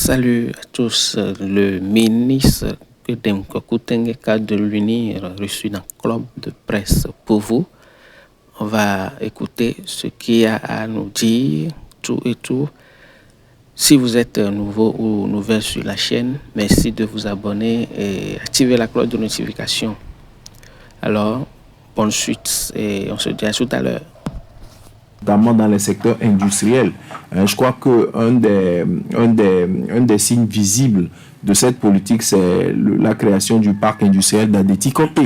Salut à tous. Le ministre Demkokou Tengeka de l'UNIR reçu dans le club de presse pour vous. On va écouter ce qu'il y a à nous dire, tout et tout. Si vous êtes nouveau ou nouvelle sur la chaîne, merci de vous abonner et activer la cloche de notification. Alors, bonne suite et on se dit à tout à l'heure. Notamment dans les secteurs industriels. Je crois qu'un des signes visibles de cette politique, c'est la création du parc industriel d'Adéti-Copé,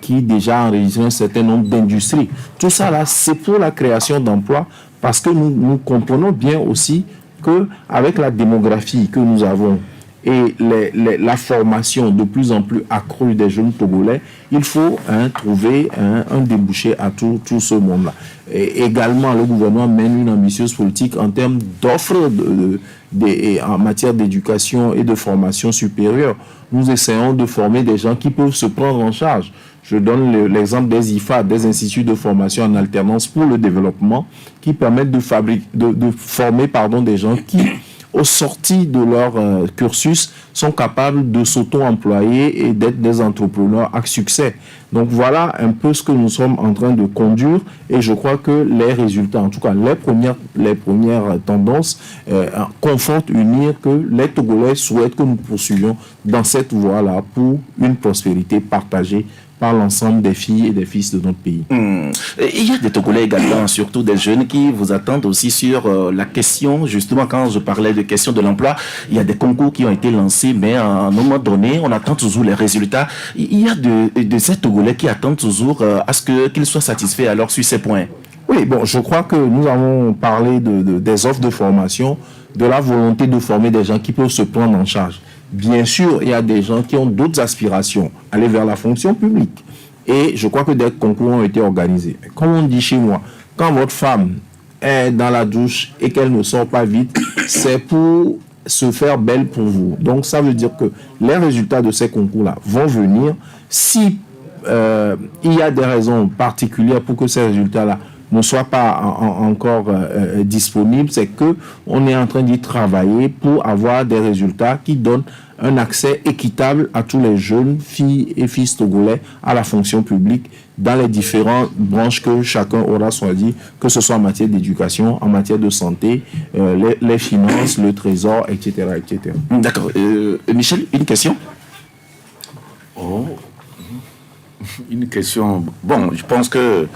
qui déjà enregistré un certain nombre d'industries. Tout ça, là, c'est pour la création d'emplois, parce que nous comprenons bien aussi qu'avec la démographie que nous avons et la formation de plus en plus accrue des jeunes Togolais, il faut trouver un débouché à tout ce monde-là. Et également, le gouvernement mène une ambitieuse politique en termes d'offres en matière d'éducation et de formation supérieure. Nous essayons de former des gens qui peuvent se prendre en charge. Je donne l'exemple des IFA, des instituts de formation en alternance pour le développement, qui permettent de former des gens qui, aux sorties de leur cursus, sont capables de s'auto-employer et d'être des entrepreneurs à succès. Donc voilà un peu ce que nous sommes en train de conduire, et je crois que les résultats, en tout cas les premières tendances, confortent UNIR que les Togolais souhaitent que nous poursuivions dans cette voie-là pour une prospérité partagée par l'ensemble des filles et des fils de notre pays. Il y a des Togolais également, surtout des jeunes, qui vous attendent aussi sur la question, justement, quand je parlais de question de l'emploi, il y a des concours qui ont été lancés, mais à un moment donné, on attend toujours les résultats. Il y a de ces Togolais qui attendent toujours à ce qu'ils soient satisfaits alors sur ces points. Oui, bon, je crois que nous avons parlé des offres de formation, de la volonté de former des gens qui peuvent se prendre en charge. Bien sûr, il y a des gens qui ont d'autres aspirations, aller vers la fonction publique. Et je crois que des concours ont été organisés. Comme on dit chez moi, quand votre femme est dans la douche et qu'elle ne sort pas vite, c'est pour se faire belle pour vous. Donc ça veut dire que les résultats de ces concours-là vont venir. Si il y a des raisons particulières pour que ces résultats-là ne soient pas encore disponibles, c'est qu'on est en train d'y travailler pour avoir des résultats qui donnent un accès équitable à tous les jeunes filles et fils togolais à la fonction publique dans les différentes branches que chacun aura choisi, que ce soit en matière d'éducation, en matière de santé, les finances, le trésor, etc. etc. D'accord. Michel, une question? Une question. Bon, je pense que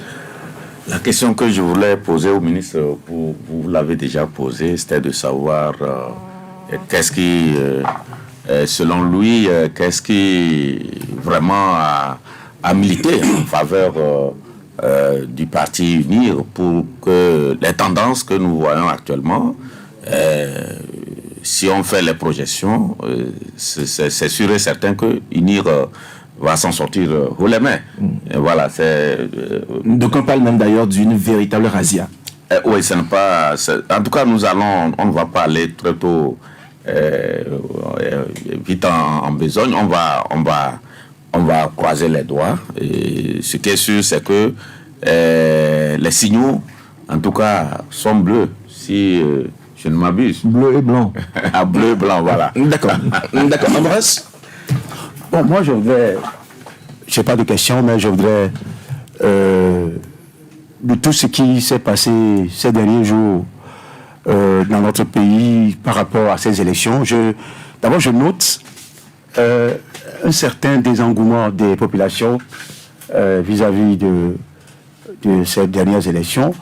la question que je voulais poser au ministre, vous l'avez déjà posée, c'était de savoir qu'est-ce qui, selon lui, qu'est-ce qui vraiment a milité en faveur du parti UNIR pour que les tendances que nous voyons actuellement, si on fait les projections, c'est sûr et certain que UNIR va s'en sortir haut les mains. Et voilà, c'est... Donc on parle même d'ailleurs d'une véritable razzia. Oui, ce n'est pas... En tout cas, on ne va pas aller très tôt vite en besogne. On va croiser les doigts. Et ce qui est sûr, c'est que les signaux, en tout cas, sont bleus. Si je ne m'abuse. Bleu et blanc. Bleu et blanc, voilà. D'accord. D'accord. Ambroise? Bon, moi, je n'ai pas de questions, mais je voudrais, de tout ce qui s'est passé ces derniers jours dans notre pays par rapport à ces élections, d'abord, je note un certain désengouement des populations vis-à-vis de ces dernières élections.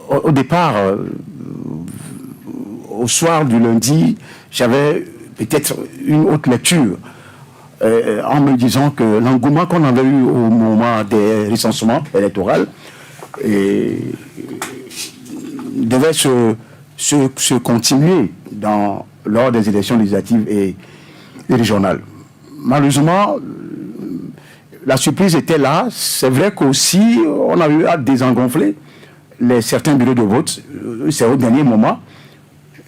Au départ, au soir du lundi, j'avais peut-être une autre lecture. En me disant que l'engouement qu'on avait eu au moment des recensements électoraux devait se continuer lors des élections législatives et régionales. Malheureusement, la surprise était là. C'est vrai qu'aussi, on a eu à désengonfler certains bureaux de vote, c'est au dernier moment.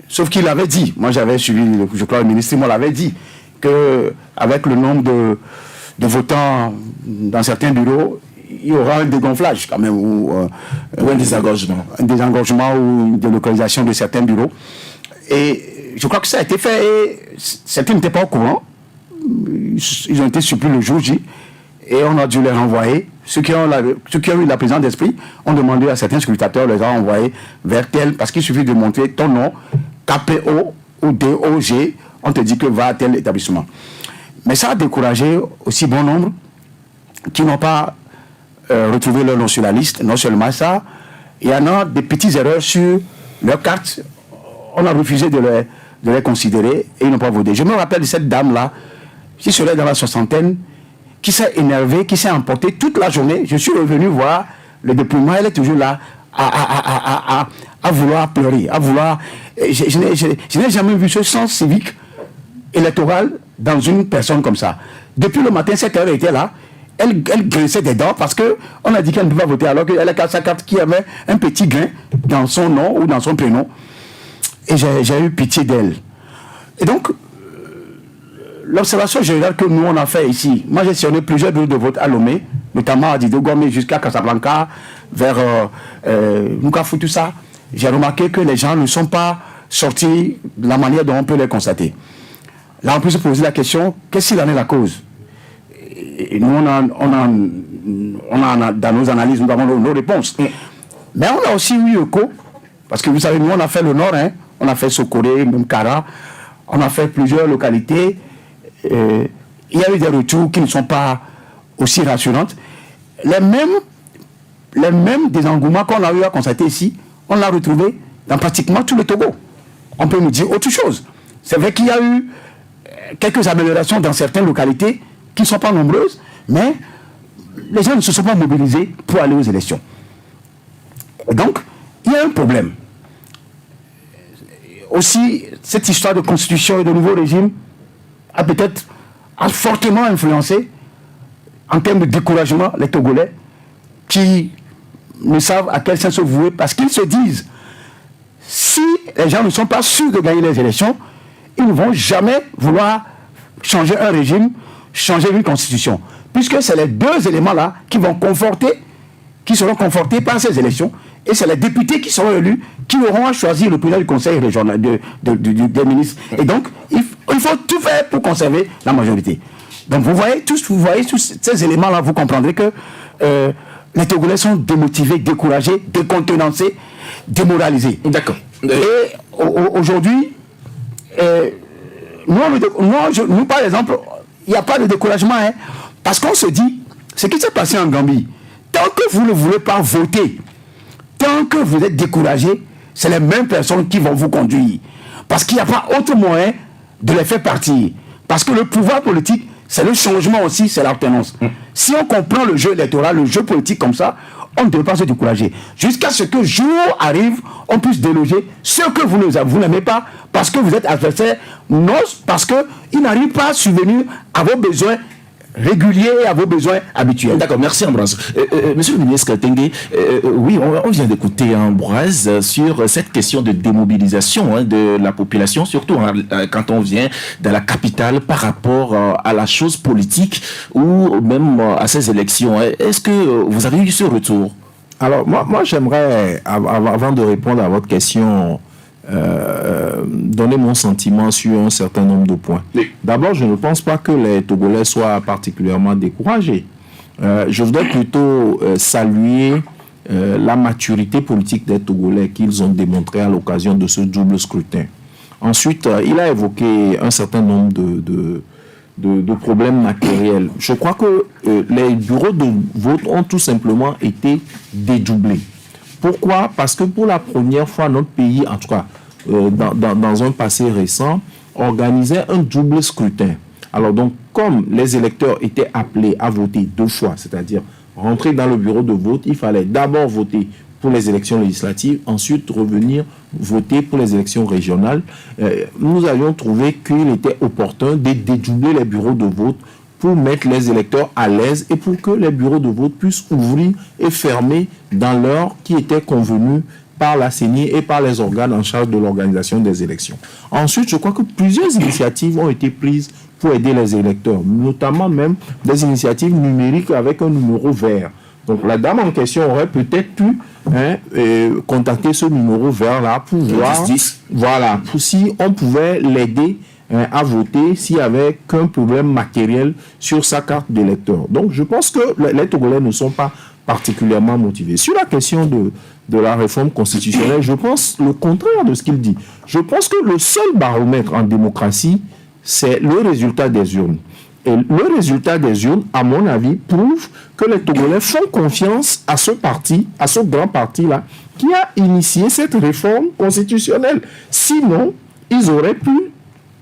Sauf qu'il avait dit, moi j'avais suivi, je crois le ministre l'avait dit, qu'avec le nombre de votants dans certains bureaux, il y aura un dégonflage quand même, ou un désengorgement ou une délocalisation de certains bureaux. Et je crois que ça a été fait et certains n'étaient pas au courant. Ils ont été surpris le jour J et on a dû les renvoyer. Ceux qui ont eu la présence d'esprit ont demandé à certains scrutateurs, les ont envoyés vers tel, parce qu'il suffit de montrer ton nom, KPO ou DOG, on te dit que va à tel établissement. Mais ça a découragé aussi bon nombre qui n'ont pas retrouvé leur nom sur la liste. Non seulement ça, il y en a des petites erreurs sur leur carte. On a refusé de les considérer et ils n'ont pas voté. Je me rappelle de cette dame-là, qui serait dans la soixantaine, qui s'est énervée, qui s'est emportée toute la journée. Je suis revenu voir le dépouillement, elle est toujours là à vouloir pleurer, à vouloir... Je n'ai jamais vu ce sens civique électoral dans une personne comme ça. Depuis le matin, cette heure était là, elle graissait des dents parce qu'on a dit qu'elle ne pouvait pas voter alors qu'elle a sa carte qui avait un petit grain dans son nom ou dans son prénom. Et j'ai eu pitié d'elle. Et donc, l'observation générale que nous on a fait ici, moi j'ai sillonné plusieurs bureaux de vote à Lomé, notamment à Didogomé jusqu'à Casablanca, vers Nukafu, tout ça. J'ai remarqué que les gens ne sont pas sortis de la manière dont on peut les constater. Là, on peut se poser la question, qu'est-ce qu'il en est la cause? Et nous, on a dans nos analyses, nous avons nos réponses. Mais on a aussi eu écho, parce que vous savez, nous, on a fait le nord, hein, on a fait Sokoré, Mkara, on a fait plusieurs localités. Il y a eu des retours qui ne sont pas aussi rassurantes. Les mêmes désengouements qu'on a eu à constater ici, on l'a retrouvé dans pratiquement tout le Togo. On peut nous dire autre chose. C'est vrai qu'il y a eu quelques améliorations dans certaines localités qui ne sont pas nombreuses, mais les gens ne se sont pas mobilisés pour aller aux élections. Et donc, il y a un problème. Aussi, cette histoire de constitution et de nouveau régime a fortement influencé en termes de découragement les Togolais qui ne savent à quel sens se vouer parce qu'ils se disent si les gens ne sont pas sûrs de gagner les élections, ils ne vont jamais vouloir changer un régime, changer une constitution. Puisque c'est les deux éléments-là qui seront confortés par ces élections et c'est les députés qui seront élus qui auront à choisir le président du conseil régional des ministres. Et donc, il faut tout faire pour conserver la majorité. Donc, vous voyez tous ces éléments-là, vous comprendrez que les Togolais sont démotivés, découragés, décontenancés, démoralisés. D'accord. Et aujourd'hui, nous, par exemple, il n'y a pas de découragement, hein, parce qu'on se dit, ce qui s'est passé en Gambie, tant que vous ne voulez pas voter, tant que vous êtes découragé, c'est les mêmes personnes qui vont vous conduire. Parce qu'il n'y a pas autre moyen de les faire partir. Parce que le pouvoir politique, c'est le changement aussi, c'est l'alternance. Si on comprend le jeu électoral, le jeu politique comme ça, on ne devrait pas se décourager. Jusqu'à ce que jour arrive, on puisse déloger ceux que vous n'aimez pas parce que vous êtes adversaire, non parce qu'ils n'arrivent pas à subvenir à vos besoins réguliers et à vos besoins habituels. D'accord, merci Ambroise. Monsieur le ministre Tengue, oui, on vient d'écouter Ambroise sur cette question de démobilisation de la population, surtout quand on vient de la capitale par rapport à la chose politique ou même à ces élections. Est-ce que vous avez eu ce retour? Alors, moi j'aimerais, avant de répondre à votre question, donner mon sentiment sur un certain nombre de points. Oui. D'abord, je ne pense pas que les Togolais soient particulièrement découragés. Je voudrais plutôt saluer la maturité politique des Togolais qu'ils ont démontré à l'occasion de ce double scrutin. Ensuite, il a évoqué un certain nombre de problèmes matériels. Je crois que les bureaux de vote ont tout simplement été dédoublés. Pourquoi? Parce que pour la première fois, notre pays, en tout cas dans un passé récent, organisait un double scrutin. Alors donc, comme les électeurs étaient appelés à voter deux fois, c'est-à-dire rentrer dans le bureau de vote, il fallait d'abord voter pour les élections législatives, ensuite revenir voter pour les élections régionales. Nous avions trouvé qu'il était opportun de dédoubler les bureaux de vote pour mettre les électeurs à l'aise et pour que les bureaux de vote puissent ouvrir et fermer dans l'heure qui était convenue par la CENI et par les organes en charge de l'organisation des élections. Ensuite, je crois que plusieurs initiatives ont été prises pour aider les électeurs, notamment même des initiatives numériques avec un numéro vert. Donc la dame en question aurait peut-être pu contacter ce numéro vert là pour voir, voilà, pour si on pouvait l'aider à voter s'il y avait qu'un problème matériel sur sa carte d'électeur. Donc je pense que les Togolais ne sont pas particulièrement motivés. Sur la question de la réforme constitutionnelle, je pense le contraire de ce qu'il dit. Je pense que le seul baromètre en démocratie, c'est le résultat des urnes. Et le résultat des urnes, à mon avis, prouve que les Togolais font confiance à ce parti, à ce grand parti-là, qui a initié cette réforme constitutionnelle. Sinon, ils auraient pu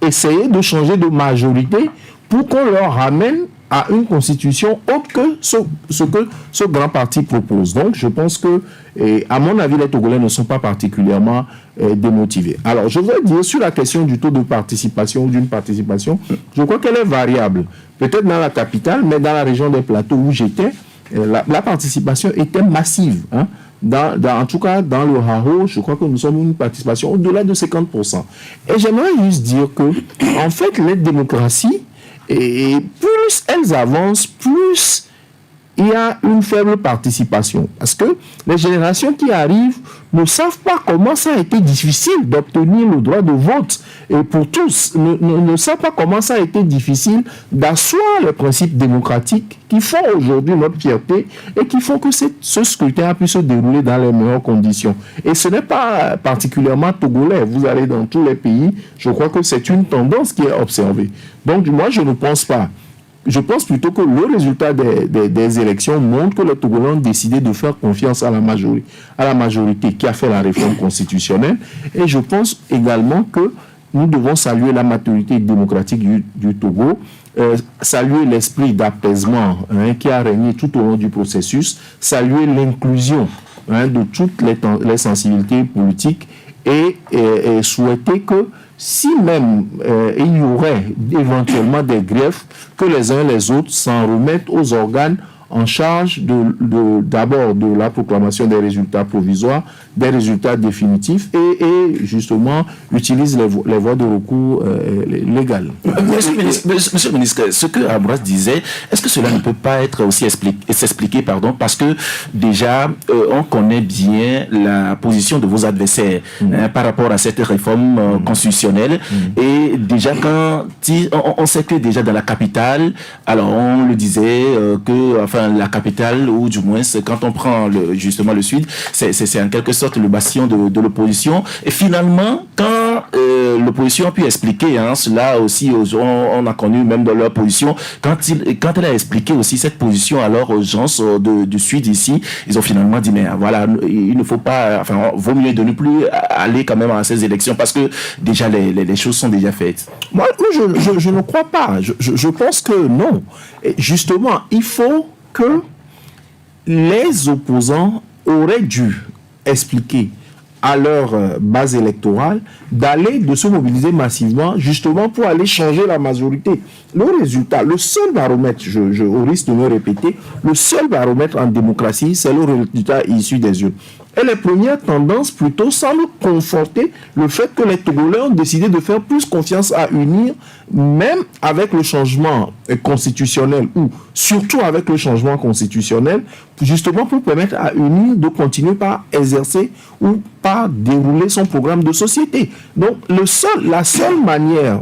essayer de changer de majorité pour qu'on leur ramène à une constitution autre que ce que ce grand parti propose. Donc, je pense que, à mon avis, les Togolais ne sont pas particulièrement démotivés. Alors, je voudrais dire sur la question du taux de participation ou d'une participation, je crois qu'elle est variable. Peut-être dans la capitale, mais dans la région des plateaux où j'étais, la participation était massive. Hein. En tout cas, dans le Haro, je crois que nous sommes une participation au-delà de 50%. Et j'aimerais juste dire que, en fait, les démocraties, et plus elles avancent, plus il y a une faible participation. Parce que les générations qui arrivent ne savent pas comment ça a été difficile d'obtenir le droit de vote. Et pour tous, ne savent pas comment ça a été difficile d'asseoir les principes démocratiques qui font aujourd'hui notre fierté et qui font que ce scrutin a pu se dérouler dans les meilleures conditions. Et ce n'est pas particulièrement togolais. Vous allez dans tous les pays, je crois que c'est une tendance qui est observée. Donc moi, je ne pense pas. Je pense plutôt que le résultat des élections montre que les Togolais ont décidé de faire confiance à la majorité qui a fait la réforme constitutionnelle. Et je pense également que nous devons saluer la maturité démocratique du Togo, saluer l'esprit d'apaisement qui a régné tout au long du processus, saluer l'inclusion de toutes les sensibilités politiques et souhaiter que si même il y aurait éventuellement des griefs, que les uns et les autres s'en remettent aux organes en charge d'abord de la proclamation des résultats provisoires, des résultats définitifs et justement utilisent les voies de recours légales. Monsieur le ministre, ce que Ambroise disait, est-ce que cela ne peut pas être aussi s'expliquer, parce que déjà on connaît bien la position de vos adversaires par rapport à cette réforme constitutionnelle et déjà on sait que déjà dans la capitale, alors on le disait que la capitale, ou du moins quand on prend justement le sud, c'est en quelque sorte le bastion de l'opposition. Et finalement, quand l'opposition a pu expliquer cela aussi, on a connu même dans leur position, quand elle a expliqué aussi cette position alors aux gens du sud ici, ils ont finalement dit mais voilà, il ne faut pas, vaut mieux de ne plus aller quand même à ces élections parce que déjà les choses sont déjà faites. Moi je ne crois pas. Je pense que non. Et justement, il faut que les opposants auraient dû expliquer à leur base électorale de se mobiliser massivement justement pour aller changer la majorité. Le résultat, le seul baromètre, je au risque de me répéter, le seul baromètre en démocratie, c'est le résultat issu des urnes. Et les premières tendances plutôt semblent conforter le fait que les Togolais ont décidé de faire plus confiance à unir, même avec le changement constitutionnel, ou surtout avec le changement constitutionnel, justement pour permettre à unir de continuer par exercer ou par dérouler son programme de société. Donc la seule manière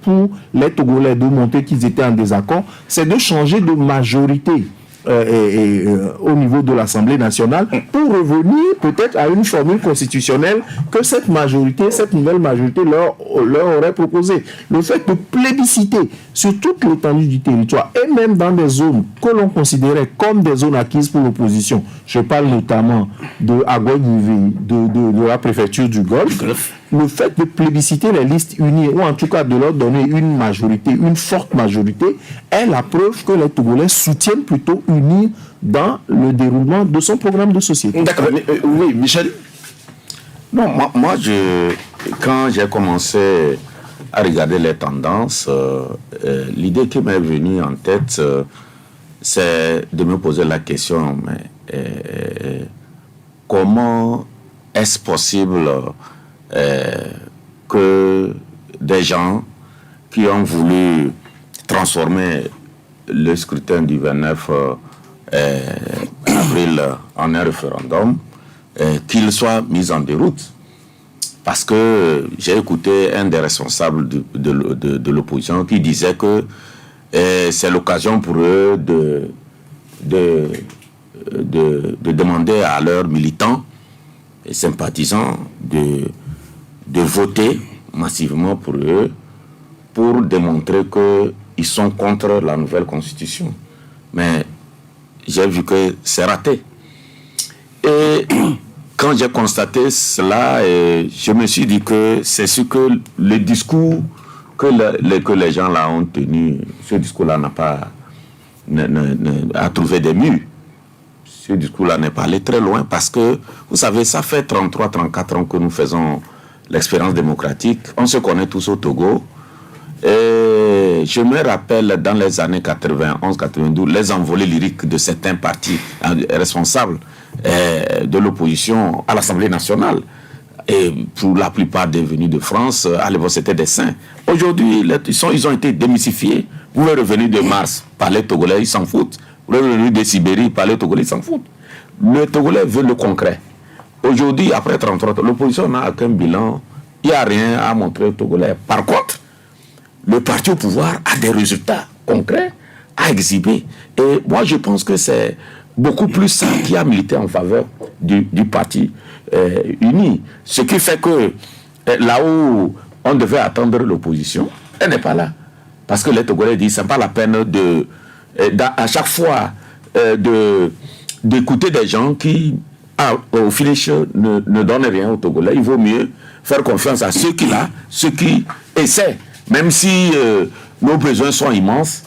pour les Togolais de montrer qu'ils étaient en désaccord, c'est de changer de majorité. Au niveau de l'Assemblée nationale pour revenir peut-être à une formule constitutionnelle que cette nouvelle majorité leur aurait proposé. Le fait de plébisciter sur toute l'étendue du territoire et même dans des zones que l'on considérait comme des zones acquises pour l'opposition, je parle notamment de Agoy-Nivé, de la préfecture du Golfe, le fait de plébisciter les listes unies, ou en tout cas de leur donner une majorité, une forte majorité, est la preuve que les Togolais soutiennent plutôt unir dans le déroulement de son programme de société. D'accord. Oui, Michel. Non, moi quand j'ai commencé à regarder les tendances, l'idée qui m'est venue en tête, c'est de me poser la question, mais comment est-ce possible que des gens qui ont voulu transformer le scrutin du 29 avril en un référendum, qu'il soit mis en déroute. Parce que j'ai écouté un des responsables de l'opposition qui disait que c'est l'occasion pour eux de demander à leurs militants et sympathisants de voter massivement pour eux pour démontrer qu'ils sont contre la nouvelle constitution. Mais j'ai vu que c'est raté. Et quand j'ai constaté cela, je me suis dit que c'est ce que le discours que les gens là ont tenu, ce discours-là a trouvé des murs. Ce discours-là n'est pas allé très loin parce que, vous savez, ça fait 33, 34 ans que nous faisons l'expérience démocratique. On se connaît tous au Togo. Et je me rappelle dans les années 91-92, les envolées lyriques de certains partis responsables de l'opposition à l'Assemblée nationale. Et pour la plupart des venus de France, à l'époque c'était des saints. Aujourd'hui, ils ont été démystifiés. Vous pouvez revenir de Mars, parler togolais, ils s'en foutent. Vous pouvez revenir de Sibérie, parler togolais, ils s'en foutent. Le Togolais veut le concret. Aujourd'hui, après 33 ans, l'opposition n'a aucun bilan. Il n'y a rien à montrer aux Togolais. Par contre, le parti au pouvoir a des résultats concrets à exhiber. Et moi, je pense que c'est beaucoup plus ça qui a milité en faveur du parti uni. Ce qui fait que là où on devait attendre l'opposition, elle n'est pas là. Parce que les Togolais disent que ce n'est pas la peine à chaque fois d'écouter des gens qui, au finish, ne donnent rien aux Togolais. Il vaut mieux faire confiance à ceux qui essaient. Même si nos besoins sont immenses,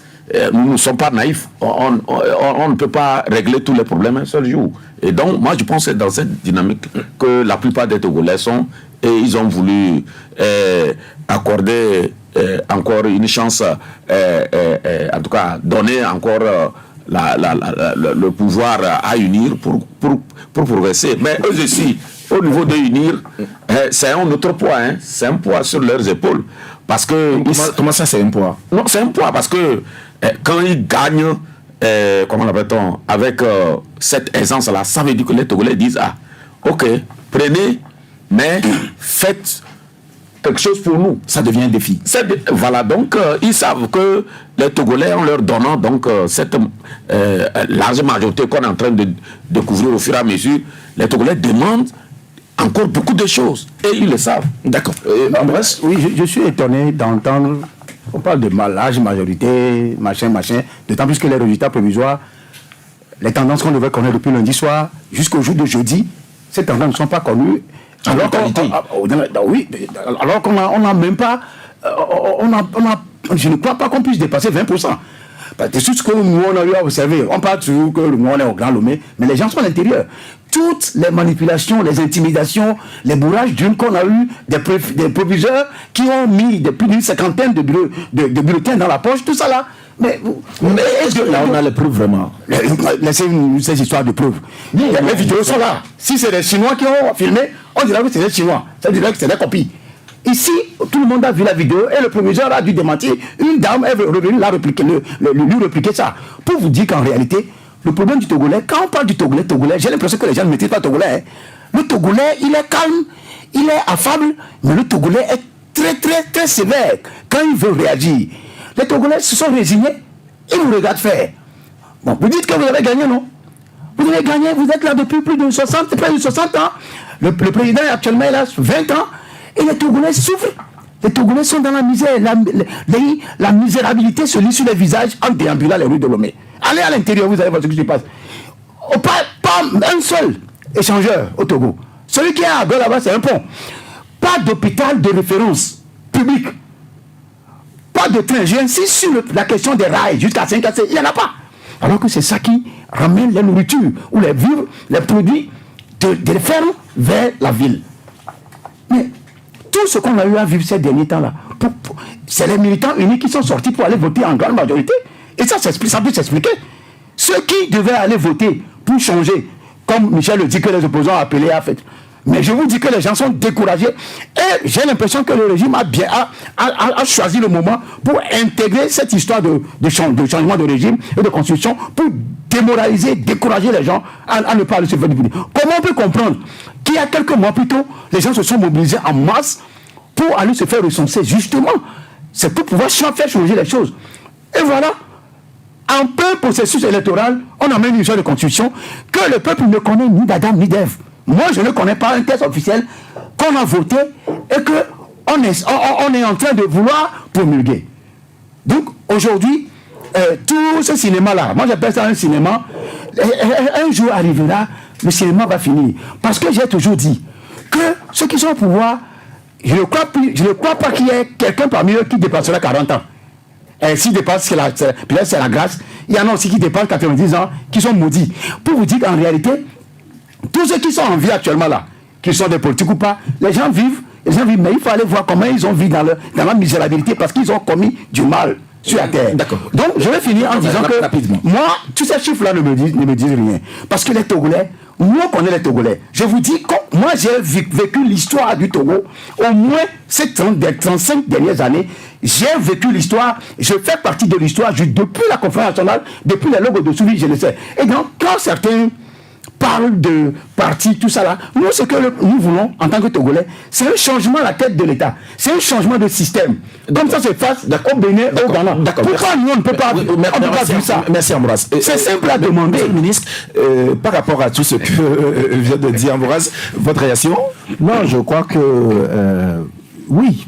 nous ne sommes pas naïfs. On ne peut pas régler tous les problèmes un seul jour. Et donc, moi, je pense que c'est dans cette dynamique que la plupart des Togolais sont. Et ils ont voulu accorder encore une chance, en tout cas, donner encore le pouvoir à unir pour progresser. Mais eux aussi, au niveau de unir, c'est un autre poids. C'est un poids sur leurs épaules. Parce que comment ça, c'est un poids? Non, c'est un poids parce que quand ils gagnent, comment l'appelle-t-on, avec cette aisance-là, ça veut dire que les Togolais disent, ah, ok, prenez, mais faites quelque chose pour nous. Ça devient un défi. Voilà, donc ils savent que les Togolais, en leur donnant donc cette large majorité qu'on est en train de découvrir au fur et à mesure, les Togolais demandent encore beaucoup de choses. Et ils le savent. D'accord. Oui, je suis étonné d'entendre, on parle de large majorité, machin, d'autant plus que les résultats provisoires, les tendances qu'on devait connaître depuis lundi soir jusqu'au jour de jeudi, ces tendances ne sont pas connues. Alors qu'on n'a même pas, je ne crois pas qu'on puisse dépasser 20%. Parce que tout ce que nous on a eu à observer, on parle toujours que nous on est au Grand Lomé, mais les gens sont à l'intérieur. Toutes les manipulations, les intimidations, les bourrages d'une qu'on a eu des proviseurs qui ont mis plus d'une cinquantaine de bulletins dans la poche, tout ça là. Mais là, on a les preuves vraiment. Laissez-nous ces histoires de preuves. Les vidéos sont là. Si c'est des Chinois qui ont filmé, on dirait que c'est des Chinois. Ça dirait que c'est des copies. Ici, tout le monde a vu la vidéo et le proviseur a dû démentir. Une dame est revenue lui répliquer ça. Pour vous dire qu'en réalité, le problème du Togolais, quand on parle du Togolais, j'ai l'impression que les gens ne maîtrisent pas le Togolais. Le Togolais, il est calme, il est affable, mais le Togolais est très, très, très sévère quand il veut réagir. Les Togolais se sont résignés, ils nous regardent faire. Bon, vous dites que vous avez gagné, non? Vous avez gagné, vous êtes là depuis près de 60 ans. Le président actuellement il a 20 ans. Et les Togolais souffrent. Les Togolais sont dans la misère. La misérabilité se lit sur les visages en déambulant les rues de Lomé. Allez à l'intérieur, vous allez voir ce qui se passe. Pas un seul échangeur au Togo. Celui qui est à gauche là-bas, c'est un pont. Pas d'hôpital de référence public. Pas de train. J'insiste sur la question des rails jusqu'à 5 à 7. Il n'y en a pas. Alors que c'est ça qui ramène la nourriture ou les vivres, les produits des fermes vers la ville. Mais tout ce qu'on a eu à vivre ces derniers temps-là, c'est les militants unis qui sont sortis pour aller voter en grande majorité. Et ça peut s'expliquer. Ceux qui devaient aller voter pour changer, comme Michel le dit que les opposants ont appelé à fait. Mais je vous dis que les gens sont découragés et j'ai l'impression que le régime a choisi le moment pour intégrer cette histoire de changement de régime et de constitution pour démoraliser, décourager les gens à ne pas aller se faire du politique. Comment on peut comprendre qu'il y a quelques mois plus tôt, les gens se sont mobilisés en masse pour aller se faire recenser? Justement, c'est pour pouvoir faire changer les choses. Et voilà, en plein processus électoral, on amène une sorte de constitution que le peuple ne connaît ni d'Adam ni d'Ève. Moi, je ne connais pas un texte officiel qu'on a voté et qu'on est en train de vouloir promulguer. Donc, aujourd'hui, tout ce cinéma-là, moi j'appelle ça un cinéma, un jour arrivera, le cinéma va finir. Parce que j'ai toujours dit que ceux qui sont au pouvoir, je ne crois pas qu'il y ait quelqu'un parmi eux qui dépassera 40 ans. Et s'il dépasse, peut-être c'est la grâce. Il y en a aussi qui dépassent 90 ans, qui sont maudits. Pour vous dire qu'en réalité, tous ceux qui sont en vie actuellement là, qu'ils sont des politiques ou pas, les gens vivent, mais il faut aller voir comment ils ont vécu dans la misérabilité parce qu'ils ont commis du mal sur la terre. D'accord. Donc, je vais finir en disant que moi, tous ces chiffres-là ne me disent rien. Parce que les Togolais, nous on connaît les Togolais. Je vous dis, moi j'ai vécu l'histoire du Togo, au moins ces 35 dernières années, j'ai vécu l'histoire, je fais partie de l'histoire depuis la conférence nationale, depuis les logos de Souris, je le sais. Et donc, quand certains parlent de parti, tout ça là, nous, ce que nous voulons en tant que Togolais, c'est un changement à la tête de l'État. C'est un changement de système. Comme ça se passe au Bénin, au Ghana. Pourquoi nous, on ne peut pas vivre ça? Merci Ambroise. C'est simple à demander. Monsieur le ministre, par rapport à tout ce que vient de dire Ambroise, votre réaction? Non, je crois que oui,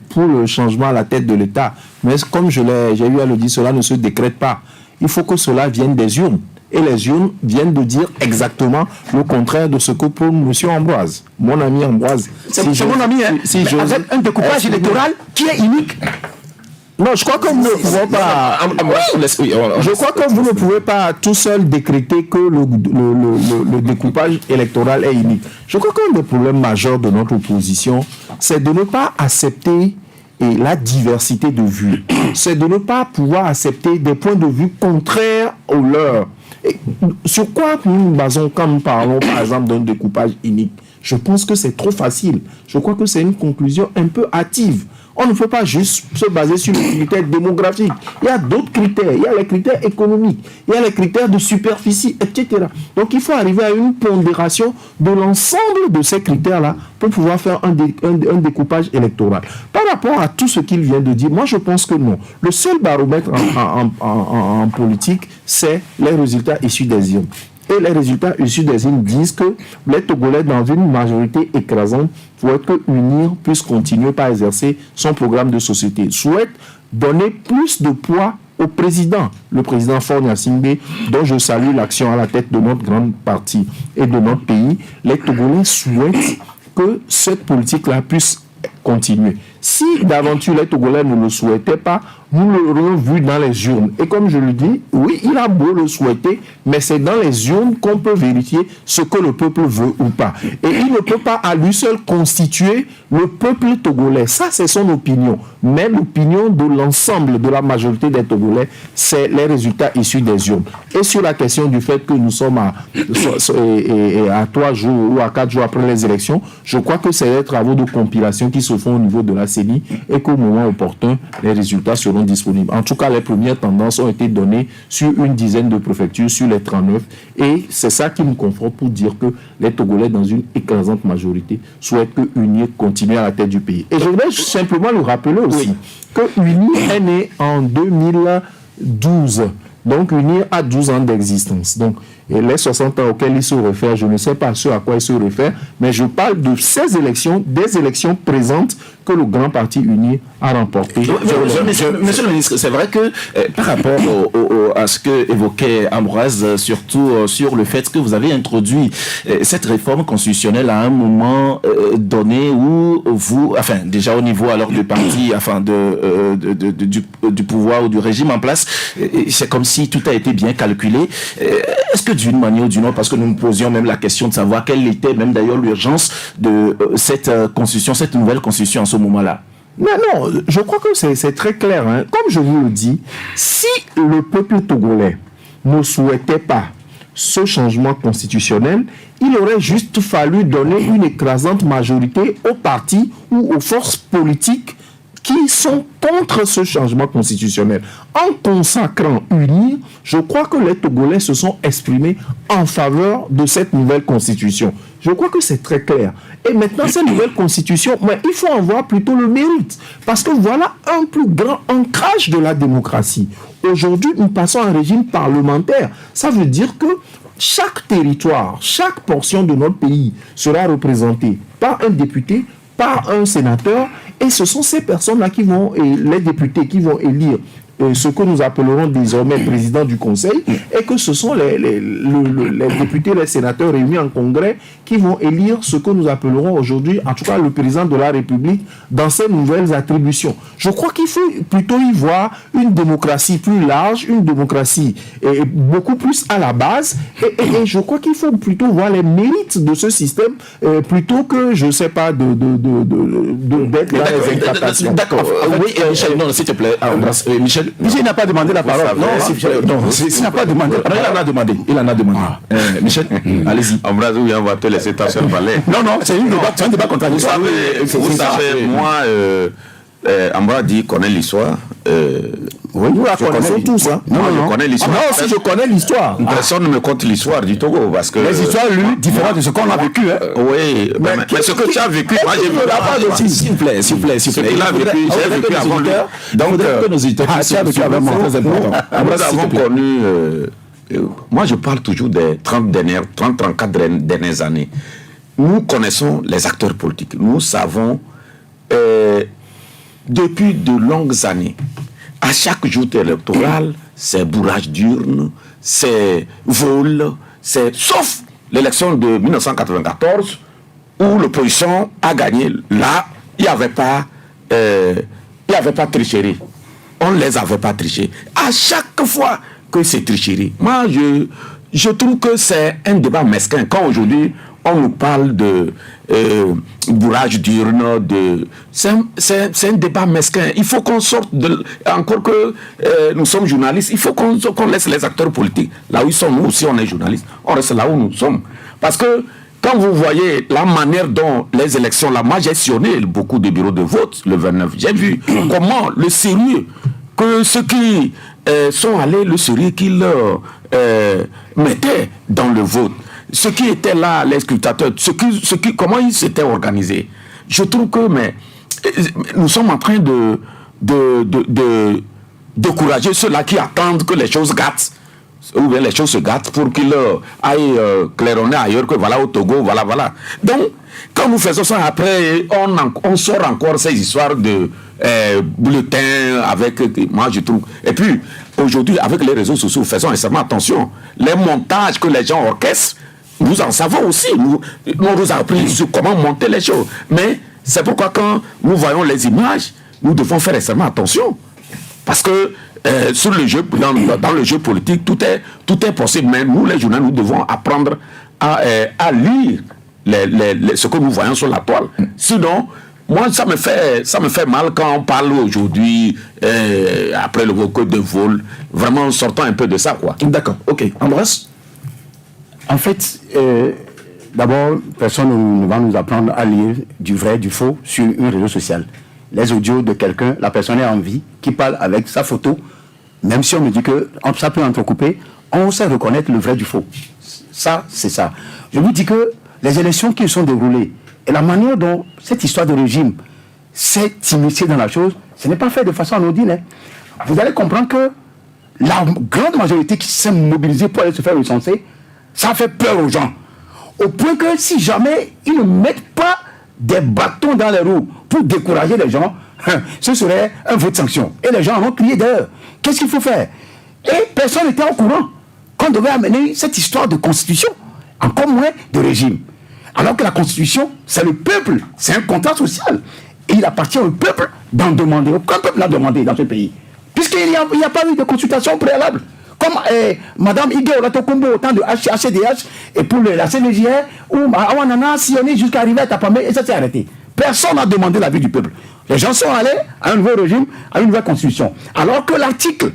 pour le changement à la tête de l'État, mais comme j'ai eu à le dire, cela ne se décrète pas. Il faut que cela vienne des urnes. Et les urnes viennent de dire exactement le contraire de ce que pour M. Ambroise, mon ami Ambroise. C'est mon ami, hein, avec un découpage électoral qui est unique. Non, je crois que vous ne pouvez pas. Je crois que vous ne pouvez pas tout seul décréter que le découpage électoral est unique. Je crois qu'un des problèmes majeurs de notre opposition, c'est de ne pas accepter la diversité de vues. C'est de ne pas pouvoir accepter des points de vue contraires aux leurs. Et sur quoi nous nous basons quand nous parlons, par exemple, d'un découpage unique? Je pense que c'est trop facile. Je crois que c'est une conclusion un peu hâtive. On ne peut pas juste se baser sur les critères démographiques. Il y a d'autres critères. Il y a les critères économiques. Il y a les critères de superficie, etc. Donc il faut arriver à une pondération de l'ensemble de ces critères-là pour pouvoir faire un découpage électoral. Par rapport à tout ce qu'il vient de dire, moi je pense que non. Le seul baromètre en politique, c'est les résultats issus des urnes. Et les résultats issus des urnes disent que les Togolais, dans une majorité écrasante, souhaitent que UNIR puisse continuer par exercer son programme de société, souhaitent donner plus de poids au président, le président Faure Gnassingbé, dont je salue l'action à la tête de notre grande partie et de notre pays. Les Togolais souhaitent que cette politique-là puisse continuer. Si d'aventure les Togolais ne le souhaitaient pas, nous l'aurions vu dans les urnes. Et comme je le dis, oui, il a beau le souhaiter, mais c'est dans les urnes qu'on peut vérifier ce que le peuple veut ou pas. Et il ne peut pas à lui seul constituer le peuple togolais. Ça, c'est son opinion. Mais l'opinion de l'ensemble de la majorité des Togolais, c'est les résultats issus des urnes. Et sur la question du fait que nous sommes à 3 jours ou à 4 jours après les élections, je crois que c'est les travaux de compilation qui se font au niveau de la CENI et qu'au moment opportun, les résultats seront disponibles. En tout cas, les premières tendances ont été données sur une dizaine de préfectures, sur les 39, et c'est ça qui nous conforte pour dire que les Togolais, dans une écrasante majorité, souhaitent que UNIR continue à la tête du pays. Et je voudrais simplement le rappeler aussi, que UNIR est né en 2012. Donc UNIR a 12 ans d'existence. Donc, et les 60 ans auxquels il se réfère, je ne sais pas ce à quoi il se réfère, mais je parle de ces élections, des élections présentes que le grand parti UNIR a remporté. Monsieur le ministre, c'est vrai que par rapport à ce que évoquait Ambroise, surtout sur le fait que vous avez introduit cette réforme constitutionnelle à un moment donné où vous, enfin déjà au niveau alors du parti, enfin du pouvoir ou du régime en place, c'est comme si tout a été bien calculé. Est-ce que d'une manière ou d'une autre, parce que nous nous posions même la question de savoir quelle était même d'ailleurs l'urgence de cette constitution, cette nouvelle constitution en ce moment-là? Mais non, je crois que c'est très clair. Hein. Comme je vous le dis, si le peuple togolais ne souhaitait pas ce changement constitutionnel, il aurait juste fallu donner une écrasante majorité aux partis ou aux forces politiques qui sont contre ce changement constitutionnel. En consacrant UNIR, je crois que les Togolais se sont exprimés en faveur de cette nouvelle constitution. Je crois que c'est très clair. Et maintenant, cette nouvelle constitution, il faut en voir plutôt le mérite. Parce que voilà un plus grand ancrage de la démocratie. Aujourd'hui, nous passons à un régime parlementaire. Ça veut dire que chaque territoire, chaque portion de notre pays sera représentée par un député, par un sénateur, et ce sont ces personnes-là qui vont, et les députés qui vont élire ce que nous appellerons désormais président du Conseil, et que ce sont les députés, les sénateurs réunis en congrès qui vont élire ce que nous appellerons aujourd'hui, en tout cas le président de la République, dans ses nouvelles attributions. Je crois qu'il faut plutôt y voir une démocratie plus large, une démocratie beaucoup plus à la base, et je crois qu'il faut plutôt voir les mérites de ce système, plutôt que, je ne sais pas, d'être dans les incantations. D'accord. Oui, Michel, non, s'il te plaît. Michel, il n'a pas demandé la parole. Il n'a pas demandé la parole. Il en a demandé. Michel, allez-y. Ambroise, on va te laisser t'asseoir parler. Non, c'est un débat contradictoire. Vous savez, moi, Ambroise dit connaît l'histoire. Oui, nous la connaissons tous. Hein. Non, je connais l'histoire. Moi aussi, je connais l'histoire. Personne ne me conte l'histoire du Togo parce que... Les histoires, lui, différentes de ce qu'on a vécu. Oui, mais ce que tu as vécu, moi j'ai vécu avant. S'il vous plaît. Ce qu'il a vécu, j'ai vécu avant lui. Donc, nos auditeurs, tu as vécu avant moi. Nous avons connu... Moi, je parle toujours des 30-34 dernières années. Nous connaissons les acteurs politiques. Nous savons, depuis de longues années, à chaque jour électoral, c'est bourrage d'urnes, c'est vol, sauf l'élection de 1994 où l'opposition a gagné. Là, il n'y avait pas tricherie. On ne les avait pas trichés. À chaque fois que c'est tricherie, moi je trouve que c'est un débat mesquin. Quand aujourd'hui on nous parle de bourrage d'urne, c'est un débat mesquin. Il faut qu'on sorte encore que nous sommes journalistes, il faut qu'on laisse les acteurs politiques là où ils sont. Nous aussi on est journalistes, on reste là où nous sommes. Parce que quand vous voyez la manière dont les élections, là, moi j'ai sillonné beaucoup de bureaux de vote le 29, j'ai vu comment le sérieux que ceux qui sont allés, le sérieux qu'ils mettaient dans le vote, ceux qui étaient là, les scrutateurs, comment ils s'étaient organisés. Je trouve que nous sommes en train de décourager ceux-là qui attendent que les choses gâtent, ou bien les choses se gâtent pour qu'ils aillent claironner ailleurs que voilà au Togo, voilà. Donc, quand nous faisons ça, après, on sort encore ces histoires de bulletins avec, moi je trouve. Et puis, aujourd'hui, avec les réseaux sociaux, faisons extrêmement attention. Les montages que les gens orchestrent, nous en savons aussi. Nous nous appris sur comment monter les choses. Mais c'est pourquoi quand nous voyons les images, nous devons faire extrêmement attention. Parce que sur le jeu, dans le jeu politique, tout est possible. Mais nous, les journalistes, nous devons apprendre à lire ce que nous voyons sur la toile. Sinon, moi, ça me fait mal quand on parle aujourd'hui, après le recueil de vol, vraiment sortant un peu de ça, quoi. D'accord, ok. Ambroise? En fait, d'abord, personne ne va nous apprendre à lire du vrai, du faux sur un réseau social. Les audios de quelqu'un, la personne est en vie, qui parle avec sa photo, même si on me dit que ça peut entrecouper, on sait reconnaître le vrai du faux. Ça, c'est ça. Je vous dis que les élections qui sont déroulées, et la manière dont cette histoire de régime s'est immiscée dans la chose, ce n'est pas fait de façon anodine. Hein. Vous allez comprendre que la grande majorité qui s'est mobilisée pour aller se faire recenser, ça fait peur aux gens. Au point que si jamais ils ne mettent pas des bâtons dans les roues pour décourager les gens, ce serait un vote de sanction. Et les gens ont crié d'ailleurs. Qu'est-ce qu'il faut faire? Et personne n'était au courant qu'on devait amener cette histoire de constitution, encore moins de régime. Alors que la constitution, c'est le peuple, c'est un contrat social. Et il appartient au peuple d'en demander. Aucun peuple n'a demandé dans ce pays. Puisqu'il n'y a pas eu de consultation préalable. Comme Mme Igué Olatokombo au temps de HCDH et pour la CNGR, où on en a sillonné jusqu'à arriver à Tapamé et ça s'est arrêté. Personne n'a demandé l'avis du peuple. Les gens sont allés à un nouveau régime, à une nouvelle constitution. Alors que l'article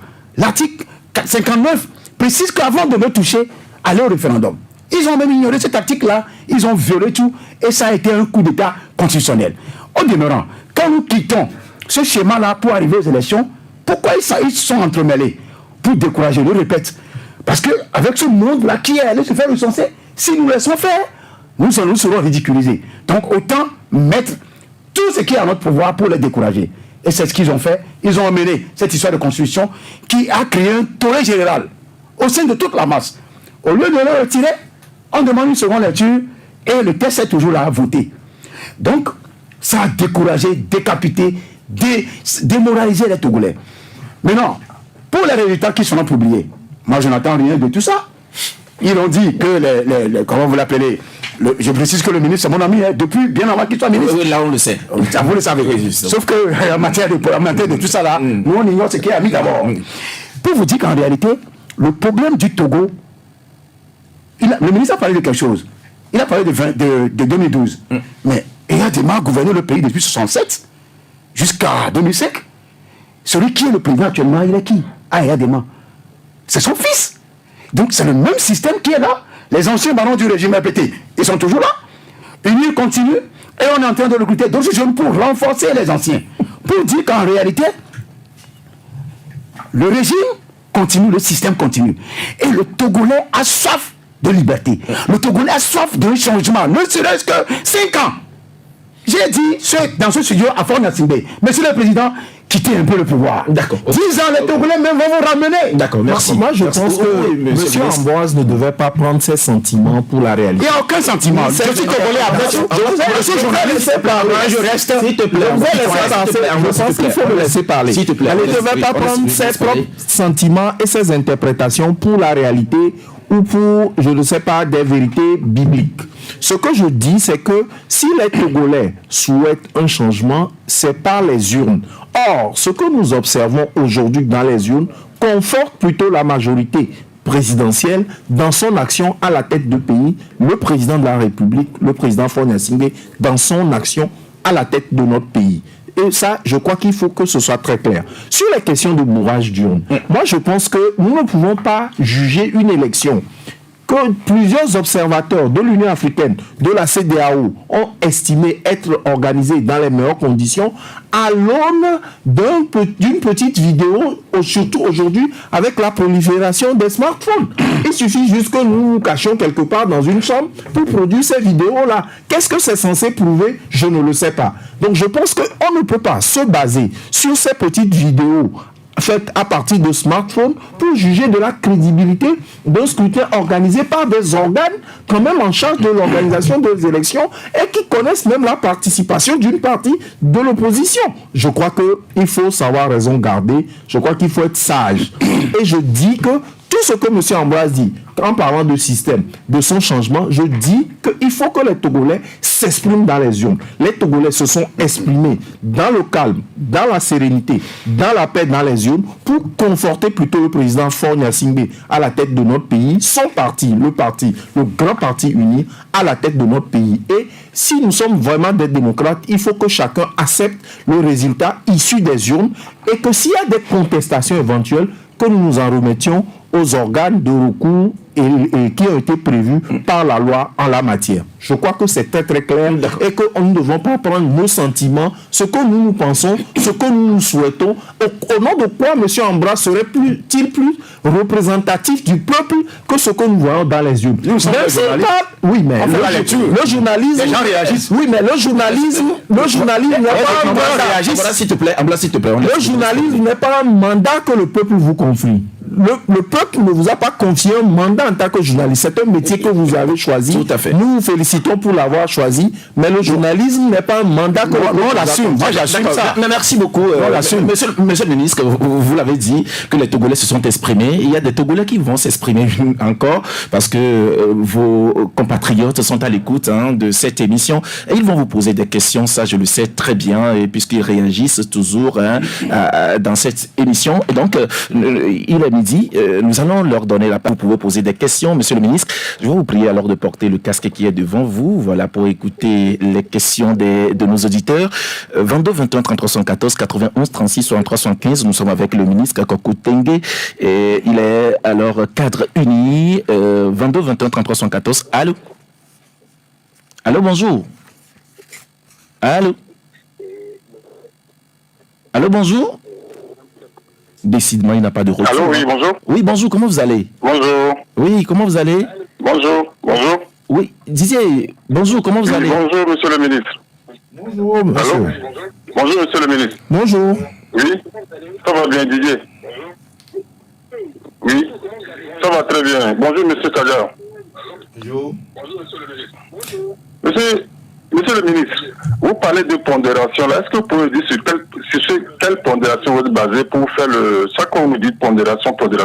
59 précise qu'avant de me toucher aller au référendum. Ils ont même ignoré cet article-là, ils ont violé tout, et ça a été un coup d'État constitutionnel. Au demeurant, quand nous quittons ce schéma-là pour arriver aux élections, pourquoi ils sont entremêlés? Pour décourager, je le répète. Parce qu'avec ce monde-là qui est allé se faire recenser, si nous laissons faire, nous serons ridiculisés. Donc autant mettre tout ce qui est à notre pouvoir pour les décourager. Et c'est ce qu'ils ont fait. Ils ont emmené cette histoire de constitution qui a créé un tollé général au sein de toute la masse. Au lieu de le retirer, on demande une seconde lecture et le texte est toujours là à voter. Donc, ça a découragé, décapité, démoralisé les Togolais. Maintenant, pour les résultats qui seront publiés, moi je n'entends rien de tout ça. Ils ont dit que comment vous l'appelez, je précise que le ministre c'est mon ami, depuis bien avant qu'il soit ministre. Oui, là on le sait. Vous le savez. Oui, sauf que en matière de tout ça là, nous on ignore ce qui est ami d'abord. Pour vous dire qu'en réalité, le problème du Togo, le ministre a parlé de quelque chose. Il a parlé de 2012. Mais il a démarré à gouverner le pays depuis 1967 jusqu'à 2005. Celui qui est le président actuellement, il est qui? Ah, il a démarré. C'est son fils. Donc c'est le même système qui est là. Les anciens barons du régime répété, ils sont toujours là. Unir continue. Et on est en train de recruter d'autres jeunes pour renforcer les anciens. Pour dire qu'en réalité, le régime continue, le système continue. Et le Togolais a soif de liberté. Le Togolais a soif de changement. Ne serait-ce que 5 ans. J'ai dit dans ce studio à Fort Nassimbe, Monsieur le Président, quittez un peu le pouvoir. D'accord. 10 ans, les Togolais même vont vous ramener. D'accord, merci. Moi, je pense que M. Ambroise ne devait pas prendre ses sentiments pour la réalité. Il n'y a aucun sentiment. Je suis Togolais après. Je suis journaliste. Je reste. S'il te plaît. Je pense qu'il faut le laisser parler. S'il te plaît. Il ne devait pas prendre ses propres sentiments et ses interprétations pour la réalité ou pour, je ne sais pas, des vérités bibliques. Ce que je dis, c'est que si les Togolais souhaitent un changement, c'est par les urnes. Or, ce que nous observons aujourd'hui dans les urnes conforte plutôt la majorité présidentielle dans son action à la tête du pays, le président de la République, le président Faure Gnassingbé, dans son action à la tête de notre pays. Et ça, je crois qu'il faut que ce soit très clair. Sur les questions de bourrage d'urne, moi je pense que nous ne pouvons pas juger une élection que plusieurs observateurs de l'Union africaine, de la CEDEAO, ont estimé être organisée dans les meilleures conditions à l'aune d'une petite vidéo, surtout aujourd'hui avec la prolifération des smartphones. Il suffit juste que nous nous cachions quelque part dans une chambre pour produire ces vidéos-là. Qu'est-ce que c'est censé prouver? Je ne le sais pas. Donc je pense qu'on ne peut pas se baser sur ces petites vidéos faites à partir de smartphones pour juger de la crédibilité d'un scrutin organisé par des organes quand même en charge de l'organisation des élections et qui connaissent même la participation d'une partie de l'opposition. Je crois qu'il faut savoir raison garder, je crois qu'il faut être sage. Et je dis que tout ce que M. Ambroise dit, en parlant de système, de son changement, je dis qu'il faut que les Togolais s'expriment dans les urnes. Les Togolais se sont exprimés dans le calme, dans la sérénité, dans la paix dans les urnes pour conforter plutôt le président Faure Gnassingbé à la tête de notre pays, son parti, le grand parti uni à la tête de notre pays. Et si nous sommes vraiment des démocrates, il faut que chacun accepte le résultat issu des urnes et que s'il y a des contestations éventuelles, que nous nous en remettions aux organes de recours et qui ont été prévus par la loi en la matière. Je crois que c'est très très clair et que nous ne devons pas prendre nos sentiments, ce que nous pensons, ce que nous souhaitons. Au nom de quoi M. Ambroise serait-il plus représentatif du peuple que ce que nous voyons dans les urnes? Oui, mais le journalisme... Les gens réagissent. Oui, mais le journalisme n'est pas un mandat. S'il te plaît. Le journalisme n'est pas un mandat que le peuple vous confie. Le peuple ne vous a pas confié un mandat en tant que journaliste. C'est un métier que vous avez choisi. Tout à fait. Nous vous félicitons pour l'avoir choisi, mais le journalisme n'est pas un mandat que on l'assume. Moi, j'assume ça. Mais merci beaucoup. Monsieur le ministre, vous l'avez dit que les Togolais se sont exprimés. Il y a des Togolais qui vont s'exprimer encore parce que vos compatriotes sont à l'écoute de cette émission. Et ils vont vous poser des questions, ça je le sais très bien, et puisqu'ils réagissent toujours dans cette émission. Et donc, il est midi midi. Nous allons leur donner la parole. Vous pouvez poser des questions, monsieur le ministre. Je vais vous prier alors de porter le casque qui est devant vous. Voilà, pour écouter les questions de nos auditeurs. 22 21 33 114 91 36 63 75. Nous sommes avec le ministre Kokou Tengue. Et il est alors cadre uni. 22 21 33 114. Allô? Allô, bonjour. Allô? Allô, bonjour. Décidément, il n'a pas de retour. Allô, oui, bonjour. Oui, bonjour, comment vous allez? Bonjour. Oui, comment vous allez? Bonjour. Bonjour. Oui, Didier, bonjour, comment vous allez? Bonjour, monsieur le ministre. Bonjour, monsieur. Allô? Bonjour, monsieur le ministre. Bonjour. Oui, ça va bien, Didier? Oui, ça va très bien. Bonjour, monsieur Sadia. Bonjour. Monsieur le ministre, vous parlez de pondération. Là, est-ce que vous pouvez dire sur quelle pondération vous êtes basé pour faire ça qu'on nous dit pondération pour les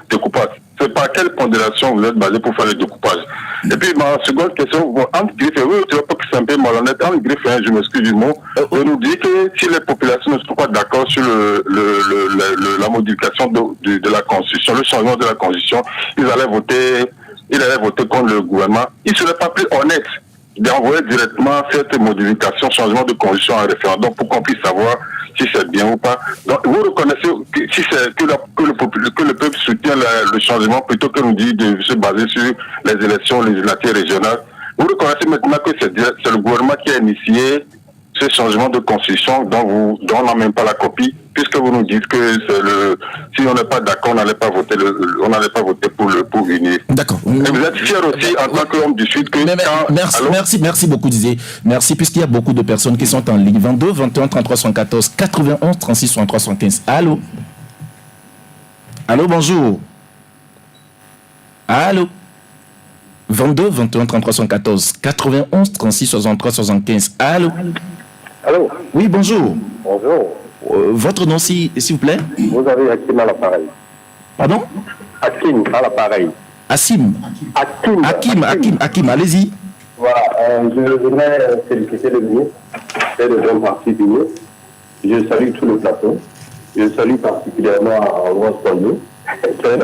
découpages? C'est par quelle pondération vous êtes basé pour faire le découpage? Et puis ma seconde question, entre griffes, oui, tu vois pas que c'est un peu malhonnête, entre griffes, je m'excuse du mot, vous nous dites que si les populations ne sont pas d'accord sur la modification de la Constitution, le changement de la Constitution, ils allaient voter contre le gouvernement. Il ne serait pas plus honnête d'envoyer directement cette modification, changement de constitution en référendum pour qu'on puisse savoir si c'est bien ou pas. Donc, vous reconnaissez si c'est que le peuple soutient le changement plutôt que nous dit de se baser sur les élections législatives régionales. Vous reconnaissez maintenant que c'est le gouvernement qui a initié ce changement de constitution dont on n'a même pas la copie, puisque vous nous dites que si on n'est pas d'accord, on n'allait pas voter pour unir. D'accord. Et vous êtes fier aussi en tant qu'homme du Sud que merci beaucoup Didier. Merci, puisqu'il y a beaucoup de personnes qui sont en ligne. 22 21 33 114 91 36 63 75. Allô? Allô, bonjour. Allô? 22 21 33 114 91 36 63 75. Allô? Allô? Oui, bonjour. Bonjour. Votre nom, s'il vous plaît? Vous avez Hakim à l'appareil. Pardon? Hakim à l'appareil. Hakim, allez-y. Voilà, je voudrais féliciter le ministre et le bon parti du ministre. Je salue tout le plateau. Je salue particulièrement Rose Kondo, qui est un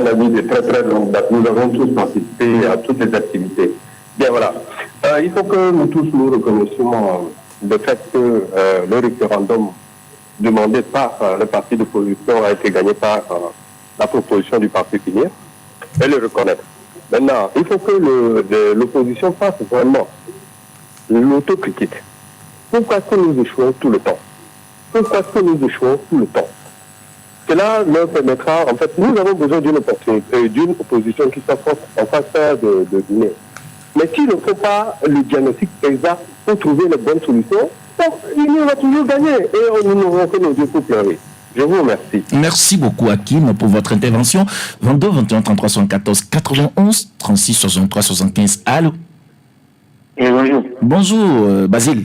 ami de très très longue date. Nous avons tous participé à toutes les activités. Bien voilà. Il faut que nous tous nous reconnaissions le fait que le référendum demandé par le parti d'opposition a été gagné par la proposition du parti FUNIR et le reconnaître. Maintenant, il faut que l'opposition fasse vraiment l'autocritique. Pourquoi est-ce que nous échouons tout le temps? Cela leur permettra, en fait, nous avons besoin d'une opposition qui soit forte en face de Guinée. Mais s'ils ne font pas le diagnostic exact pour trouver les bonnes solutions, l'Union va toujours gagner et nous n'aurons que nos yeux pour pleurer. Je vous remercie. Merci beaucoup Hakim pour votre intervention. 22 21 33 74 91 36 63 75. Allô? Oui, bonjour. Bonjour Basile.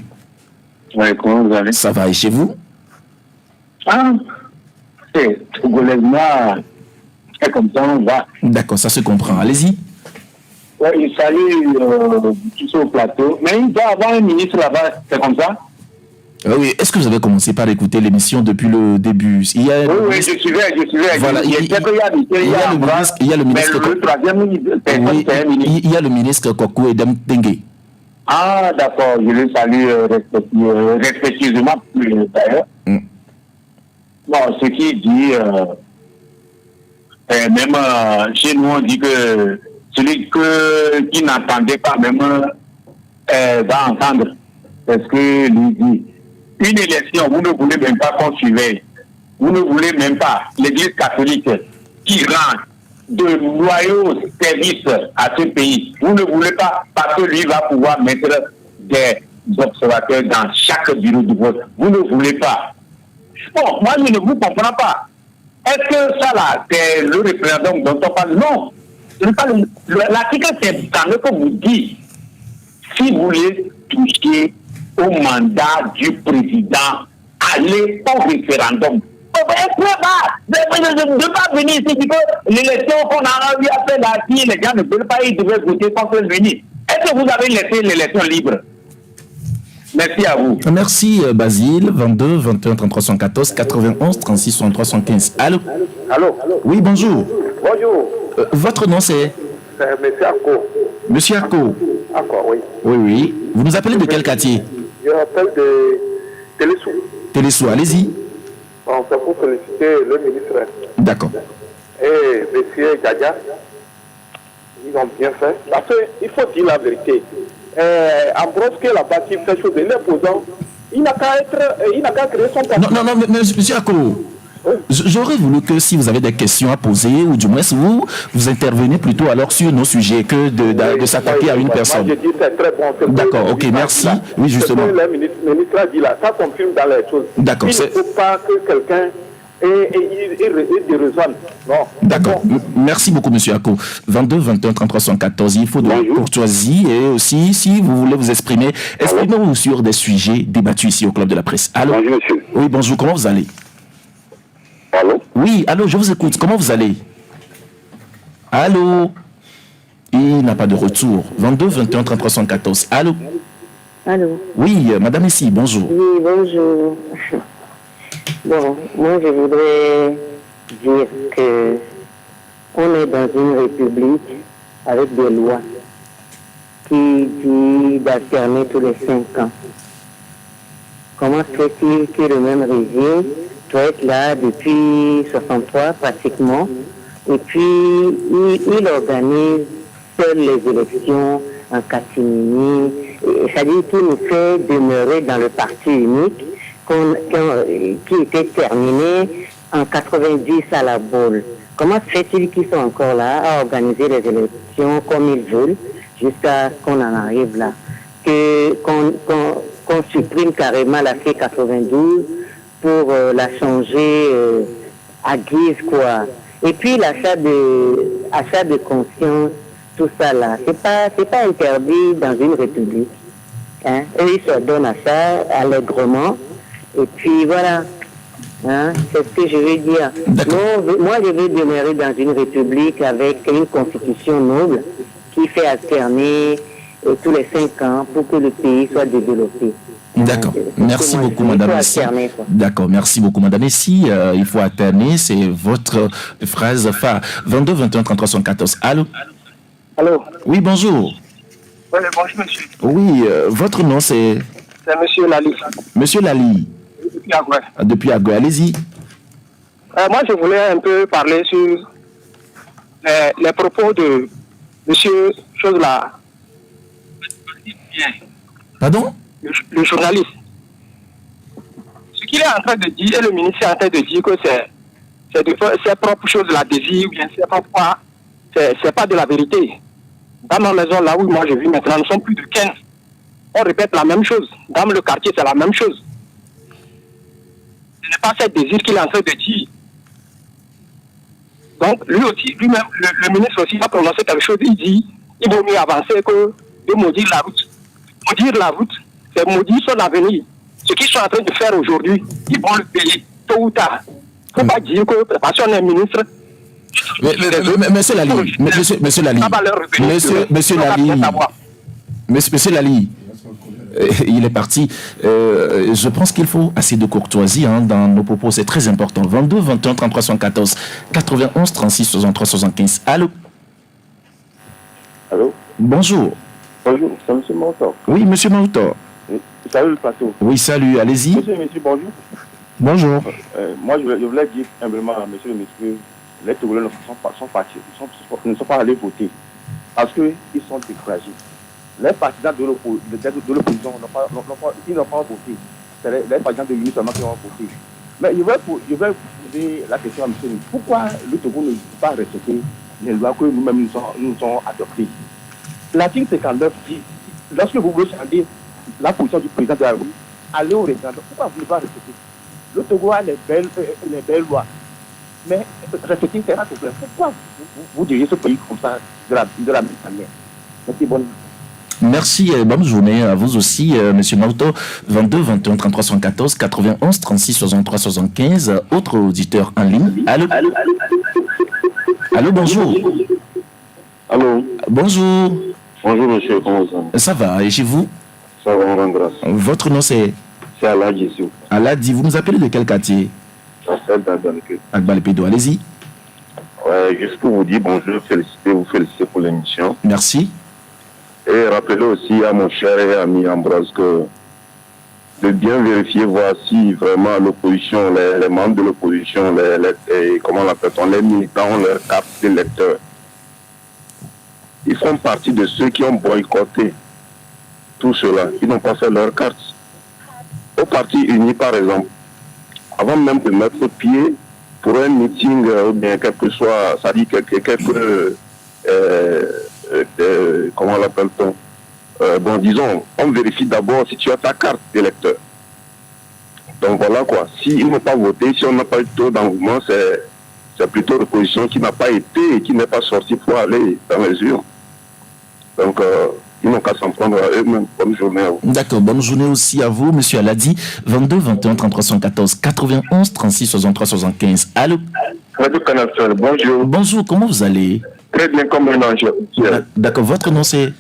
Oui, comment vous allez? Ça va et chez vous? C'est togolaisement, c'est comme ça, on va. D'accord, ça se comprend. Allez-y. Oui, il salue tout ça au plateau. Mais il doit avoir un ministre là-bas, c'est comme ça? Oui, est-ce que vous avez commencé par écouter l'émission depuis le début? Oui, je suivais. Voilà, il y a le ministre. Mais le troisième ministre, c'est un ministre. Il y a le ministre Kokou Edem Tengue. Ah, d'accord, je le salue respectueusement, d'ailleurs. Bon, ce qui dit, même chez nous, on dit que celui qui n'entendait pas même va entendre. Parce que lui dit, une élection, vous ne voulez même pas qu'on surveille. Vous ne voulez même pas l'Église catholique qui rend de loyaux services à ce pays. Vous ne voulez pas, parce que lui va pouvoir mettre des observateurs dans chaque bureau de vote. Vous ne voulez pas. Bon, moi je ne vous comprends pas. Est-ce que ça là, c'est le référendum dont on parle? Non. L'article 52 que vous dites, si vous voulez toucher au mandat du président, allez au référendum. Ne pas venir ici dire que l'élection qu'on a eu à faire là, si les gens ne veulent pas, ils devaient voter contre lui. Est-ce que vous avez laissé l'élection libre? Merci à vous. Merci Basile, 22 21 33 114 91 36 63 115. Allô? Allô? Oui, bonjour. Bonjour. Votre nom c'est C'est M. Ako. Monsieur Ako. D'accord, oui. Oui, oui. Vous nous appelez de quel quartier? Je m'appelle de Télésou. Télésou, allez-y. On fait pour féliciter le ministre D'accord. et M. Djadia. Ils ont bien fait. Parce qu'il faut dire la vérité. Ambrose qui est là-bas qui fait chose de l'imposant, il n'a qu'à créer son parti. Non, mais monsieur Ako, j'aurais voulu que si vous avez des questions à poser, ou du moins si vous intervenez plutôt alors sur nos sujets que de s'attaquer à une personne. Moi, je dis c'est très bon. D'accord, ok, merci. Oui, justement. Le ministre a dit là, ça confirme dans les choses. D'accord. Il ne faut pas que quelqu'un il raisonne. Non. D'accord. Merci beaucoup, monsieur Ako. 22 21 33 114. Il faut de la courtoisie et aussi, si vous voulez vous exprimer, exprimez-vous sur des sujets débattus ici au Club de la Presse. Allô? Bonjour, monsieur. Oui, bonjour. Comment vous allez? Allô? Oui, allô, je vous écoute. Comment vous allez? Allô? Il n'a pas de retour. 22 21 33 114. Allô? Allô? Oui, madame ici, bonjour. Oui, bonjour. Bon, moi je voudrais dire que on est dans une république avec des lois qui disent d'alterner tous les 5 ans. Comment se fait-il que le même régime doit être là depuis 63 pratiquement et puis il organise seules les élections en catimini, c'est-à-dire qu'il nous fait demeurer dans le parti unique qui était terminé en 90 à la boule. Comment se fait-il qu'ils sont encore là à organiser les élections comme ils veulent jusqu'à ce qu'on en arrive là? Qu'on supprime carrément la C92 pour la changer à guise quoi. Et puis l'achat de conscience, tout ça là, c'est pas interdit dans une république. Hein? Eux ils se donnent à ça allègrement. Et puis voilà, hein, c'est ce que je veux dire. Moi, je veux demeurer dans une république avec une constitution noble qui fait alterner tous les 5 ans pour que le pays soit développé. D'accord. Merci beaucoup, madame Essi. D'accord, merci beaucoup, madame Essi. Il faut alterner, c'est votre phrase phare. 22 21 33 114. Allô? Allô? Oui, bonjour. Oui, bonjour, monsieur. Oui, votre nom c'est? C'est monsieur Lali. Monsieur Lali. Depuis Agoué. Depuis Agoué, allez-y. Moi, je voulais un peu parler sur les propos de monsieur chose-là. Pardon? Le journaliste. Ce qu'il est en train de dire, et le ministre est en train de dire que c'est de faire ses propres choses, la désir, ou bien c'est pas de la vérité. Dans ma maison, là où moi je vis maintenant, nous sommes plus de 15. On répète la même chose. Dans le quartier, c'est la même chose. Ce n'est pas ce désir qu'il est en train de dire. Donc, lui-même, le ministre aussi a prononcé quelque chose. Il dit, il vaut mieux avancer que de maudire la route. Maudire la route, c'est maudire son avenir. Ce qu'ils sont en train de faire aujourd'hui, ils vont le payer, tôt ou tard. Il ne faut pas dire que, parce qu'on est ministre, Monsieur Lali, monsieur Lali, monsieur Lali, il est parti. Je pense qu'il faut assez de courtoisie dans nos propos, c'est très important. 22 21 33 114 91 36 63 75. Allô? Allô? Bonjour. Bonjour, c'est M. Moutor. Oui, monsieur Moutor. Salut le plateau. Oui, salut, allez-y. Monsieur, bonjour. Bonjour. Moi, je voulais dire humblement à monsieur le ministre, les Togolais ne sont pas allés voter parce qu'ils sont découragés. Les partisans de l'opposition ils n'ont pas voté. C'est les partisans de l'Union seulement qui ont voté. Mais je vais poser la question à monsieur le ministre. Pourquoi le Togo ne peut pas respecter les lois que nous-mêmes nous avons adoptées? L'article 59 dit, lorsque vous voulez changer la position du président de la République, allez au référendum. Pourquoi vous ne pas respecter? Le Togo a les belles lois. Mais respecter c'est un problème. Pourquoi vous dirigez ce pays comme ça, de la même manière? Merci, bonne. Merci et bonne journée à vous aussi, monsieur Mauto. 22 21 33 114 91 36 63 75. Autre auditeur en ligne. Allô? Allô, bonjour. Allô? Bonjour. Bonjour, monsieur. Comment ça? Ça va, et chez vous? Ça va, on rend grâce. Votre nom c'est C'est Aladji, s'il vous plaît. Aladi. Vous nous appelez de quel quartier? Ça fait d'Adalke. Agbalépédo, allez-y. Ouais, juste pour vous dire bonjour, vous féliciter pour l'émission. Merci. Et rappeler aussi à mon cher et ami Ambroise que de bien vérifier, voir si vraiment l'opposition, les membres de l'opposition, comment l'appelle-t-on, les militants ont leur carte d'électeur. Ils font partie de ceux qui ont boycotté tout cela. Ils n'ont pas fait leur carte. Au Parti Uni, par exemple, avant même de mettre pied pour un meeting, ou bien quel que soit, ça dit comment l'appelle-t-on, bon, disons, on vérifie d'abord si tu as ta carte d'électeur. Donc voilà quoi. S'ils n'ont pas voté, si on n'a pas eu taux d'engouement, c'est plutôt l'opposition qui n'a pas été et qui n'est pas sortie pour aller dans les urnes. Donc, ils n'ont qu'à s'en prendre à eux-mêmes. Bonne journée à vous. D'accord, bonne journée aussi à vous, monsieur Aladi. 22 21 33 114 91 36 63 75. Allô? Radio Canal, bonjour. Bonjour, comment vous allez? Très bien, comme un ange. D'accord, votre nom c'est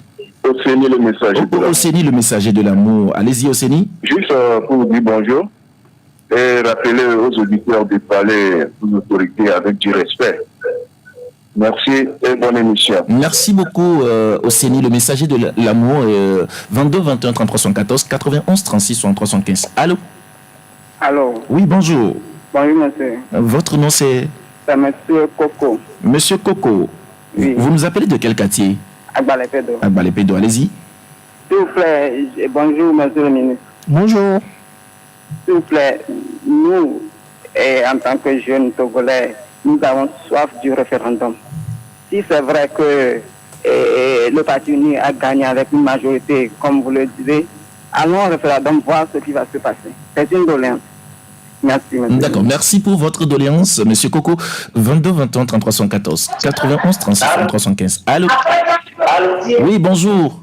Océnie, le messager. Océnie, le messager de l'amour. Allez-y, Océnie. Juste pour vous dire bonjour et rappeler aux auditeurs de parler aux autorités avec du respect. Merci et bonne émission. Merci beaucoup, Océnie, le messager de l'amour. 22 21 33 114 91 36 63 75. Allô? Allô? Oui, bonjour. Bonjour, monsieur. Votre nom c'est C'est monsieur Coco. Monsieur Coco. Oui. Vous nous appelez de quel quartier? Agbalépédo. Agbalépédo, allez-y. S'il vous plaît, bonjour, monsieur le ministre. Bonjour. S'il vous plaît, nous, en tant que jeunes Togolais, nous avons soif du référendum. Si c'est vrai que le Parti uni a gagné avec une majorité, comme vous le disiez, allons au référendum voir ce qui va se passer. C'est une doléance. Merci, monsieur. D'accord, merci pour votre doléance, monsieur Coco. 22 21 33 114 91 36 315. Allô? Allô? Oui, bonjour.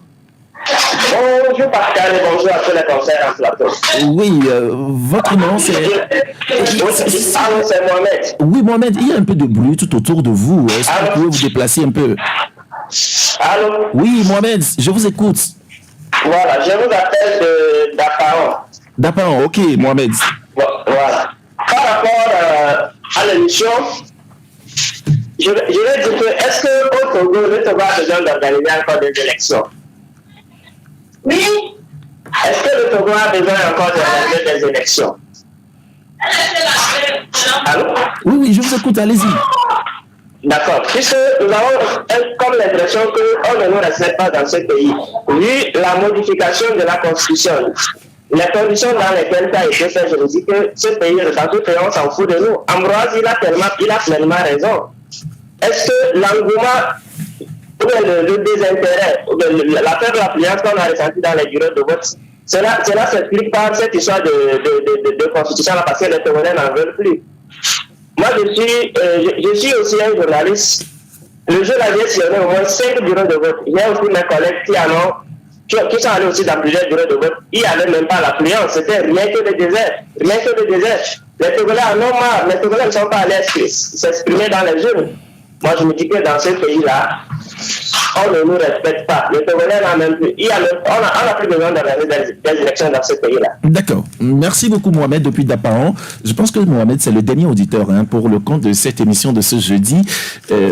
Bonjour Pascal et bonjour à tous les conseils en plateau. Oui, votre nom c'est... Allô, c'est Mohamed. Oui, Mohamed, il y a un peu de bruit tout autour de vous. Est-ce que vous pouvez vous déplacer un peu? Allô? Oui, Mohamed, je vous écoute. Voilà, je vous appelle d'Apparon. D'Apparon, ok, Mohamed. Voilà. Par rapport à l'émission, je vais dire que est-ce qu'au Togo, le Togo a besoin d'organiser encore des élections? Oui. Est-ce que le Togo a besoin encore d'organiser des élections? Allô? Oui, je vous écoute, allez-y. D'accord. Puisque nous avons comme l'impression qu'on ne nous respecte pas dans ce pays. Vu la modification de la Constitution, les conditions dans lesquelles ça a été fait, je vous dis que ce pays, dans tout pays, on s'en fout de nous. Ambroise, il a pleinement raison. Est-ce que l'engouement ou le désintérêt, la faible affluence qu'on a ressentie dans les bureaux de vote, cela s'explique par cette histoire de constitution là, parce que les Togolais n'en veulent plus. Moi, je suis aussi un journaliste. Le jour là, j'ai sillonné au moins 5 bureaux de vote. Il y a aussi mes collègues qui sont allés aussi dans plusieurs bureaux de vote. Il n'y avait même pas l'affluence, c'était rien que le désert. Rien que le désert. Les Togolais en ont marre. Les Togolais ne sont pas allés s'exprimer dans les urnes. Moi, je me dis que dans ce pays-là, on ne nous respecte pas. Les Togolais n'en même plus. On n'a plus besoin d'organiser des élections dans ce pays-là. D'accord. Merci beaucoup, Mohamed, depuis d'Apparon. Je pense que Mohamed, c'est le dernier auditeur pour le compte de cette émission de ce jeudi.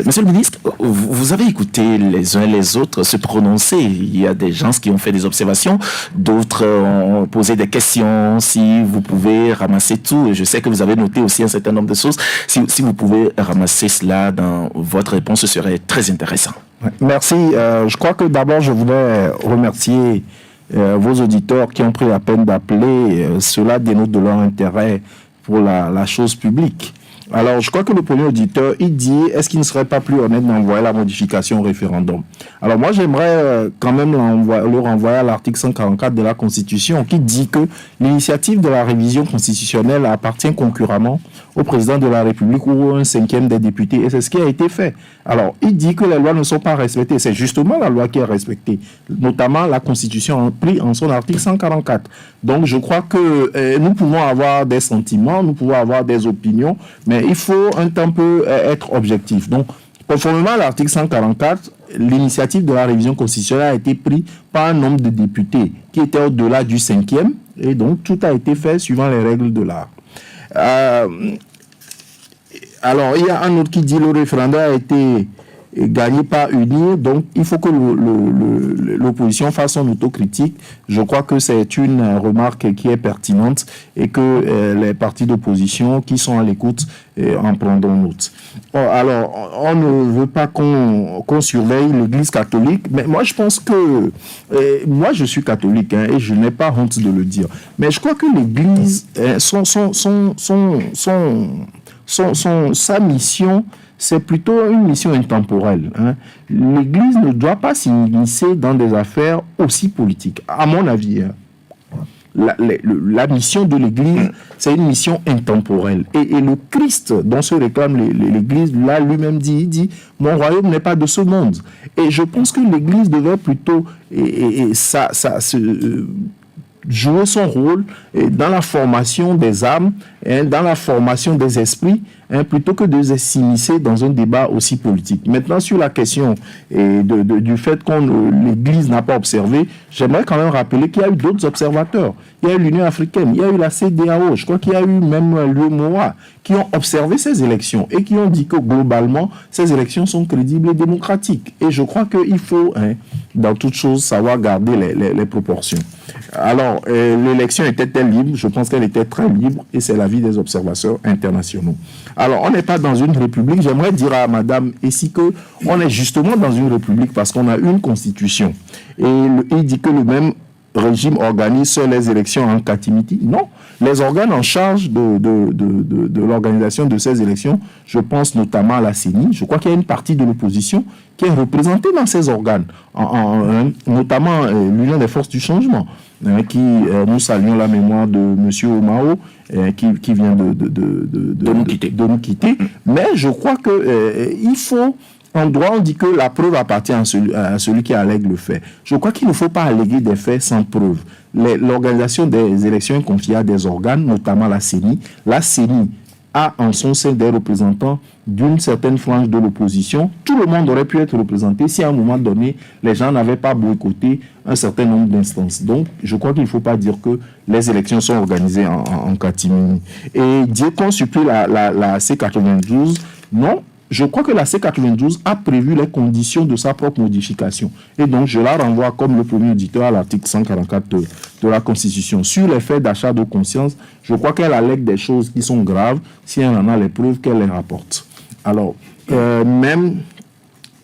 Monsieur le ministre, vous avez écouté les uns et les autres se prononcer. Il y a des gens qui ont fait des observations, d'autres ont posé des questions. Si vous pouvez ramasser tout, je sais que vous avez noté aussi un certain nombre de choses. Si vous pouvez ramasser cela dans votre réponse, ce serait très intéressant. Merci. Je crois que d'abord, je voulais remercier vos auditeurs qui ont pris la peine d'appeler. Cela dénote de leur intérêt pour la chose publique. Alors, je crois que le premier auditeur, il dit, est-ce qu'il ne serait pas plus honnête d'envoyer la modification au référendum? Alors, moi, j'aimerais quand même le renvoyer à l'article 144 de la Constitution qui dit que l'initiative de la révision constitutionnelle appartient concurremment au président de la République ou un cinquième des députés. Et c'est ce qui a été fait. Alors, il dit que les lois ne sont pas respectées. C'est justement la loi qui est respectée, notamment la Constitution pris en son article 144. Donc, je crois que nous pouvons avoir des sentiments, nous pouvons avoir des opinions, mais il faut un temps peu être objectif. Donc, Conformément à l'article 144, l'initiative de la révision constitutionnelle a été prise par un nombre de députés qui était au-delà du 5e, et donc tout a été fait suivant les règles de l'art. Alors, il y a un autre qui dit que le référendum a été gagné par unir, donc il faut que l'opposition fasse son autocritique. Je crois que c'est une remarque qui est pertinente et que les partis d'opposition qui sont à l'écoute en prendront note. Alors, on ne veut pas qu'on surveille l'Église catholique, mais moi je pense que, moi je suis catholique et je n'ai pas honte de le dire, mais je crois que l'Église, sa mission, c'est plutôt une mission intemporelle. L'Église ne doit pas s'immiscer dans des affaires aussi politiques, à mon avis. La mission de l'Église, c'est une mission intemporelle. Et le Christ, dont se réclame l'Église, là lui-même dit, mon royaume n'est pas de ce monde. Et je pense que l'Église devait plutôt jouer son rôle dans la formation des âmes, dans la formation des esprits, plutôt que de s'immiscer dans un débat aussi politique. Maintenant, sur la question du fait que l'Église n'a pas observé, j'aimerais quand même rappeler qu'il y a eu d'autres observateurs. Il y a eu l'Union africaine, il y a eu la CEDEAO, je crois qu'il y a eu même l'UEMOA, qui ont observé ces élections et qui ont dit que globalement, ces élections sont crédibles et démocratiques. Et je crois qu'il faut, dans toute chose, savoir garder les proportions. Alors, l'élection était-elle libre? Je pense qu'elle était très libre et c'est l'avis des observateurs internationaux. Alors, on n'est pas dans une république. J'aimerais dire à Madame Essi qu'on est justement dans une république parce qu'on a une constitution. Et il dit que le même régime organise seules les élections en catimini. Non, les organes en charge de l'organisation de ces élections, je pense notamment à la CENI, je crois qu'il y a une partie de l'opposition qui est représentée dans ces organes, notamment l'Union des forces du changement, qui nous saluons la mémoire de M. Omao, qui vient de nous quitter. Mais je crois qu'il faut... En droit, on dit que la preuve appartient à celui qui allègue le fait. Je crois qu'il ne faut pas alléguer des faits sans preuve. L'organisation des élections est confiée à des organes, notamment la CENI. La CENI a en son sein des représentants d'une certaine frange de l'opposition. Tout le monde aurait pu être représenté si à un moment donné, les gens n'avaient pas boycotté un certain nombre d'instances. Donc, je crois qu'il ne faut pas dire que les élections sont organisées en catimini. Et dire qu'on supplie la C92, non. Je crois que la C92 a prévu les conditions de sa propre modification. Et donc, je la renvoie comme le premier auditeur à l'article 144 de la Constitution. Sur les faits d'achat de conscience, je crois qu'elle allègue des choses qui sont graves si elle en a les preuves qu'elle les rapporte. Alors, il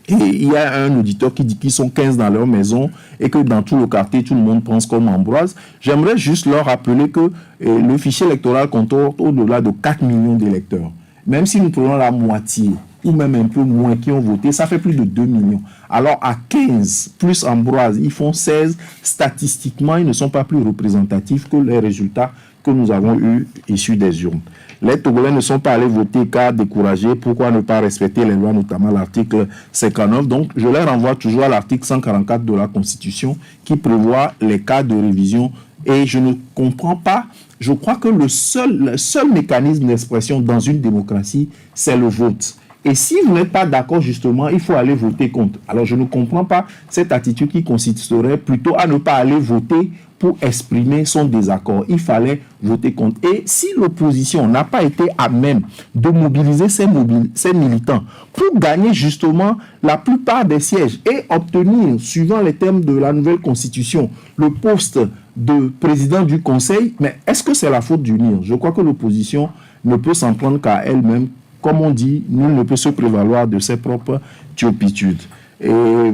y a un auditeur qui dit qu'ils sont 15 dans leur maison et que dans tout le quartier, tout le monde pense comme Ambroise. J'aimerais juste leur rappeler que le fichier électoral comporte au-delà de 4 millions d'électeurs. Même si nous prenons la moitié, ou même un peu moins qui ont voté, ça fait plus de 2 millions. Alors à 15 plus Ambroise, ils font 16. Statistiquement, ils ne sont pas plus représentatifs que les résultats que nous avons eus issus des urnes. Les Togolais ne sont pas allés voter car découragés. Pourquoi ne pas respecter les lois, notamment l'article 59? Donc, je les renvoie toujours à l'article 144 de la Constitution qui prévoit les cas de révision. Et je ne comprends pas. Je crois que le seul mécanisme d'expression dans une démocratie, c'est le vote. Et si vous n'êtes pas d'accord, justement, il faut aller voter contre. Alors, je ne comprends pas cette attitude qui consisterait plutôt à ne pas aller voter pour exprimer son désaccord. Il fallait voter contre. Et si l'opposition n'a pas été à même de mobiliser ses militants pour gagner justement la plupart des sièges et obtenir, suivant les termes de la nouvelle constitution, le poste de président du Conseil, mais est-ce que c'est la faute d'unir? Je crois que l'opposition ne peut s'en prendre qu'à elle-même. Comme on dit, nul ne peut se prévaloir de ses propres turpitudes. Et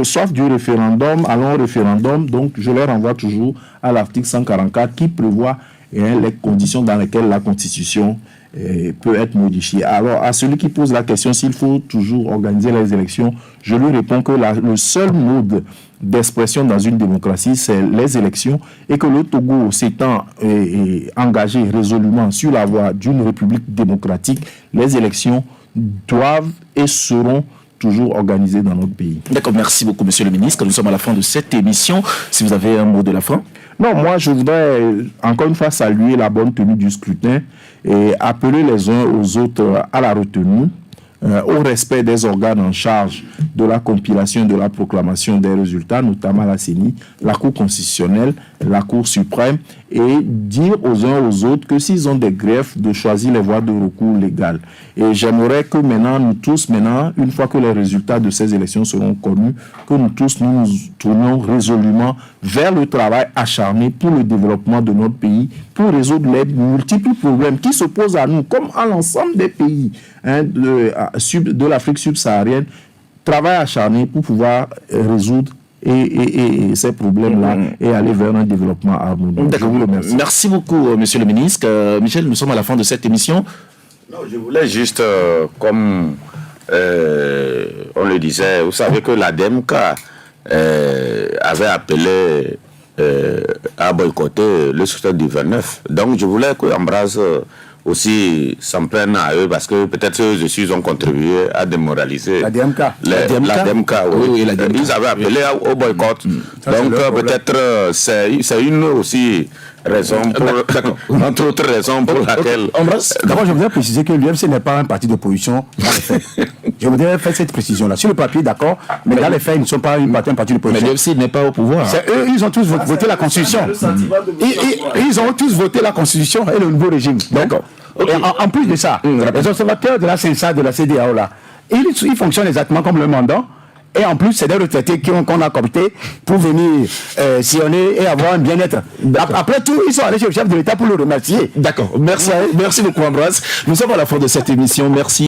sauf du référendum, allons au référendum, donc je les renvoie toujours à l'article 144 qui prévoit les conditions dans lesquelles la Constitution peut être modifiée. Alors, à celui qui pose la question s'il faut toujours organiser les élections, je lui réponds que le seul mode d'expression dans une démocratie, c'est les élections, et que le Togo s'étant engagé résolument sur la voie d'une république démocratique, les élections doivent et seront toujours organisées dans notre pays. D'accord, merci beaucoup, monsieur le ministre. Nous sommes à la fin de cette émission. Si vous avez un mot de la fin. Non, moi, je voudrais encore une fois saluer la bonne tenue du scrutin et appeler les uns aux autres à la retenue. au respect des organes en charge de la compilation et de la proclamation des résultats, notamment la CENI, la Cour constitutionnelle, la Cour suprême, et dire aux uns aux autres que s'ils ont des griefs, de choisir les voies de recours légales. Et j'aimerais que maintenant, nous tous, une fois que les résultats de ces élections seront connus, que nous tous nous tournions résolument vers le travail acharné pour le développement de notre pays, pour résoudre les multiples problèmes qui se posent à nous, comme à l'ensemble des pays de l'Afrique subsaharienne. Travail acharné pour pouvoir résoudre et ces problèmes-là et aller vers un développement harmonieux. Je vous remercie. Merci beaucoup, monsieur le ministre. Michel, nous sommes à la fin de cette émission. Non, je voulais juste, comme on le disait, vous savez que l'ADEMC avait appelé à boycotter le scrutin du 29. Donc je voulais que Ambroise aussi s'en prennent à eux, parce que peut-être eux aussi ils ont contribué à démoraliser la DMK. l'ADEMC, oui. Ils avaient appelé au boycott. Donc peut-être c'est une aussi raison entre autres raisons pour laquelle... D'abord, je voudrais préciser que l'UMC n'est pas un parti d'opposition dans les faits. Je voudrais faire cette précision-là. Sur le papier, d'accord, mais dans les faits, ils ne sont pas un parti d'opposition. Mais l'UMC n'est pas au pouvoir. C'est eux, ils ont tous voté la Constitution. Ils ont tous voté la Constitution et le nouveau régime. D'accord. Okay. En plus de ça, les observateurs de la CNSA, de la CEDEAO, là, ils fonctionnent exactement comme le mandat. Et en plus, c'est des retraités qu'on a cooptés pour venir sillonner et avoir un bien-être. Après tout, ils sont allés chez le chef de l'État pour le remercier. D'accord. Merci beaucoup, Ambroise. Nous sommes à la fin de cette émission. Merci.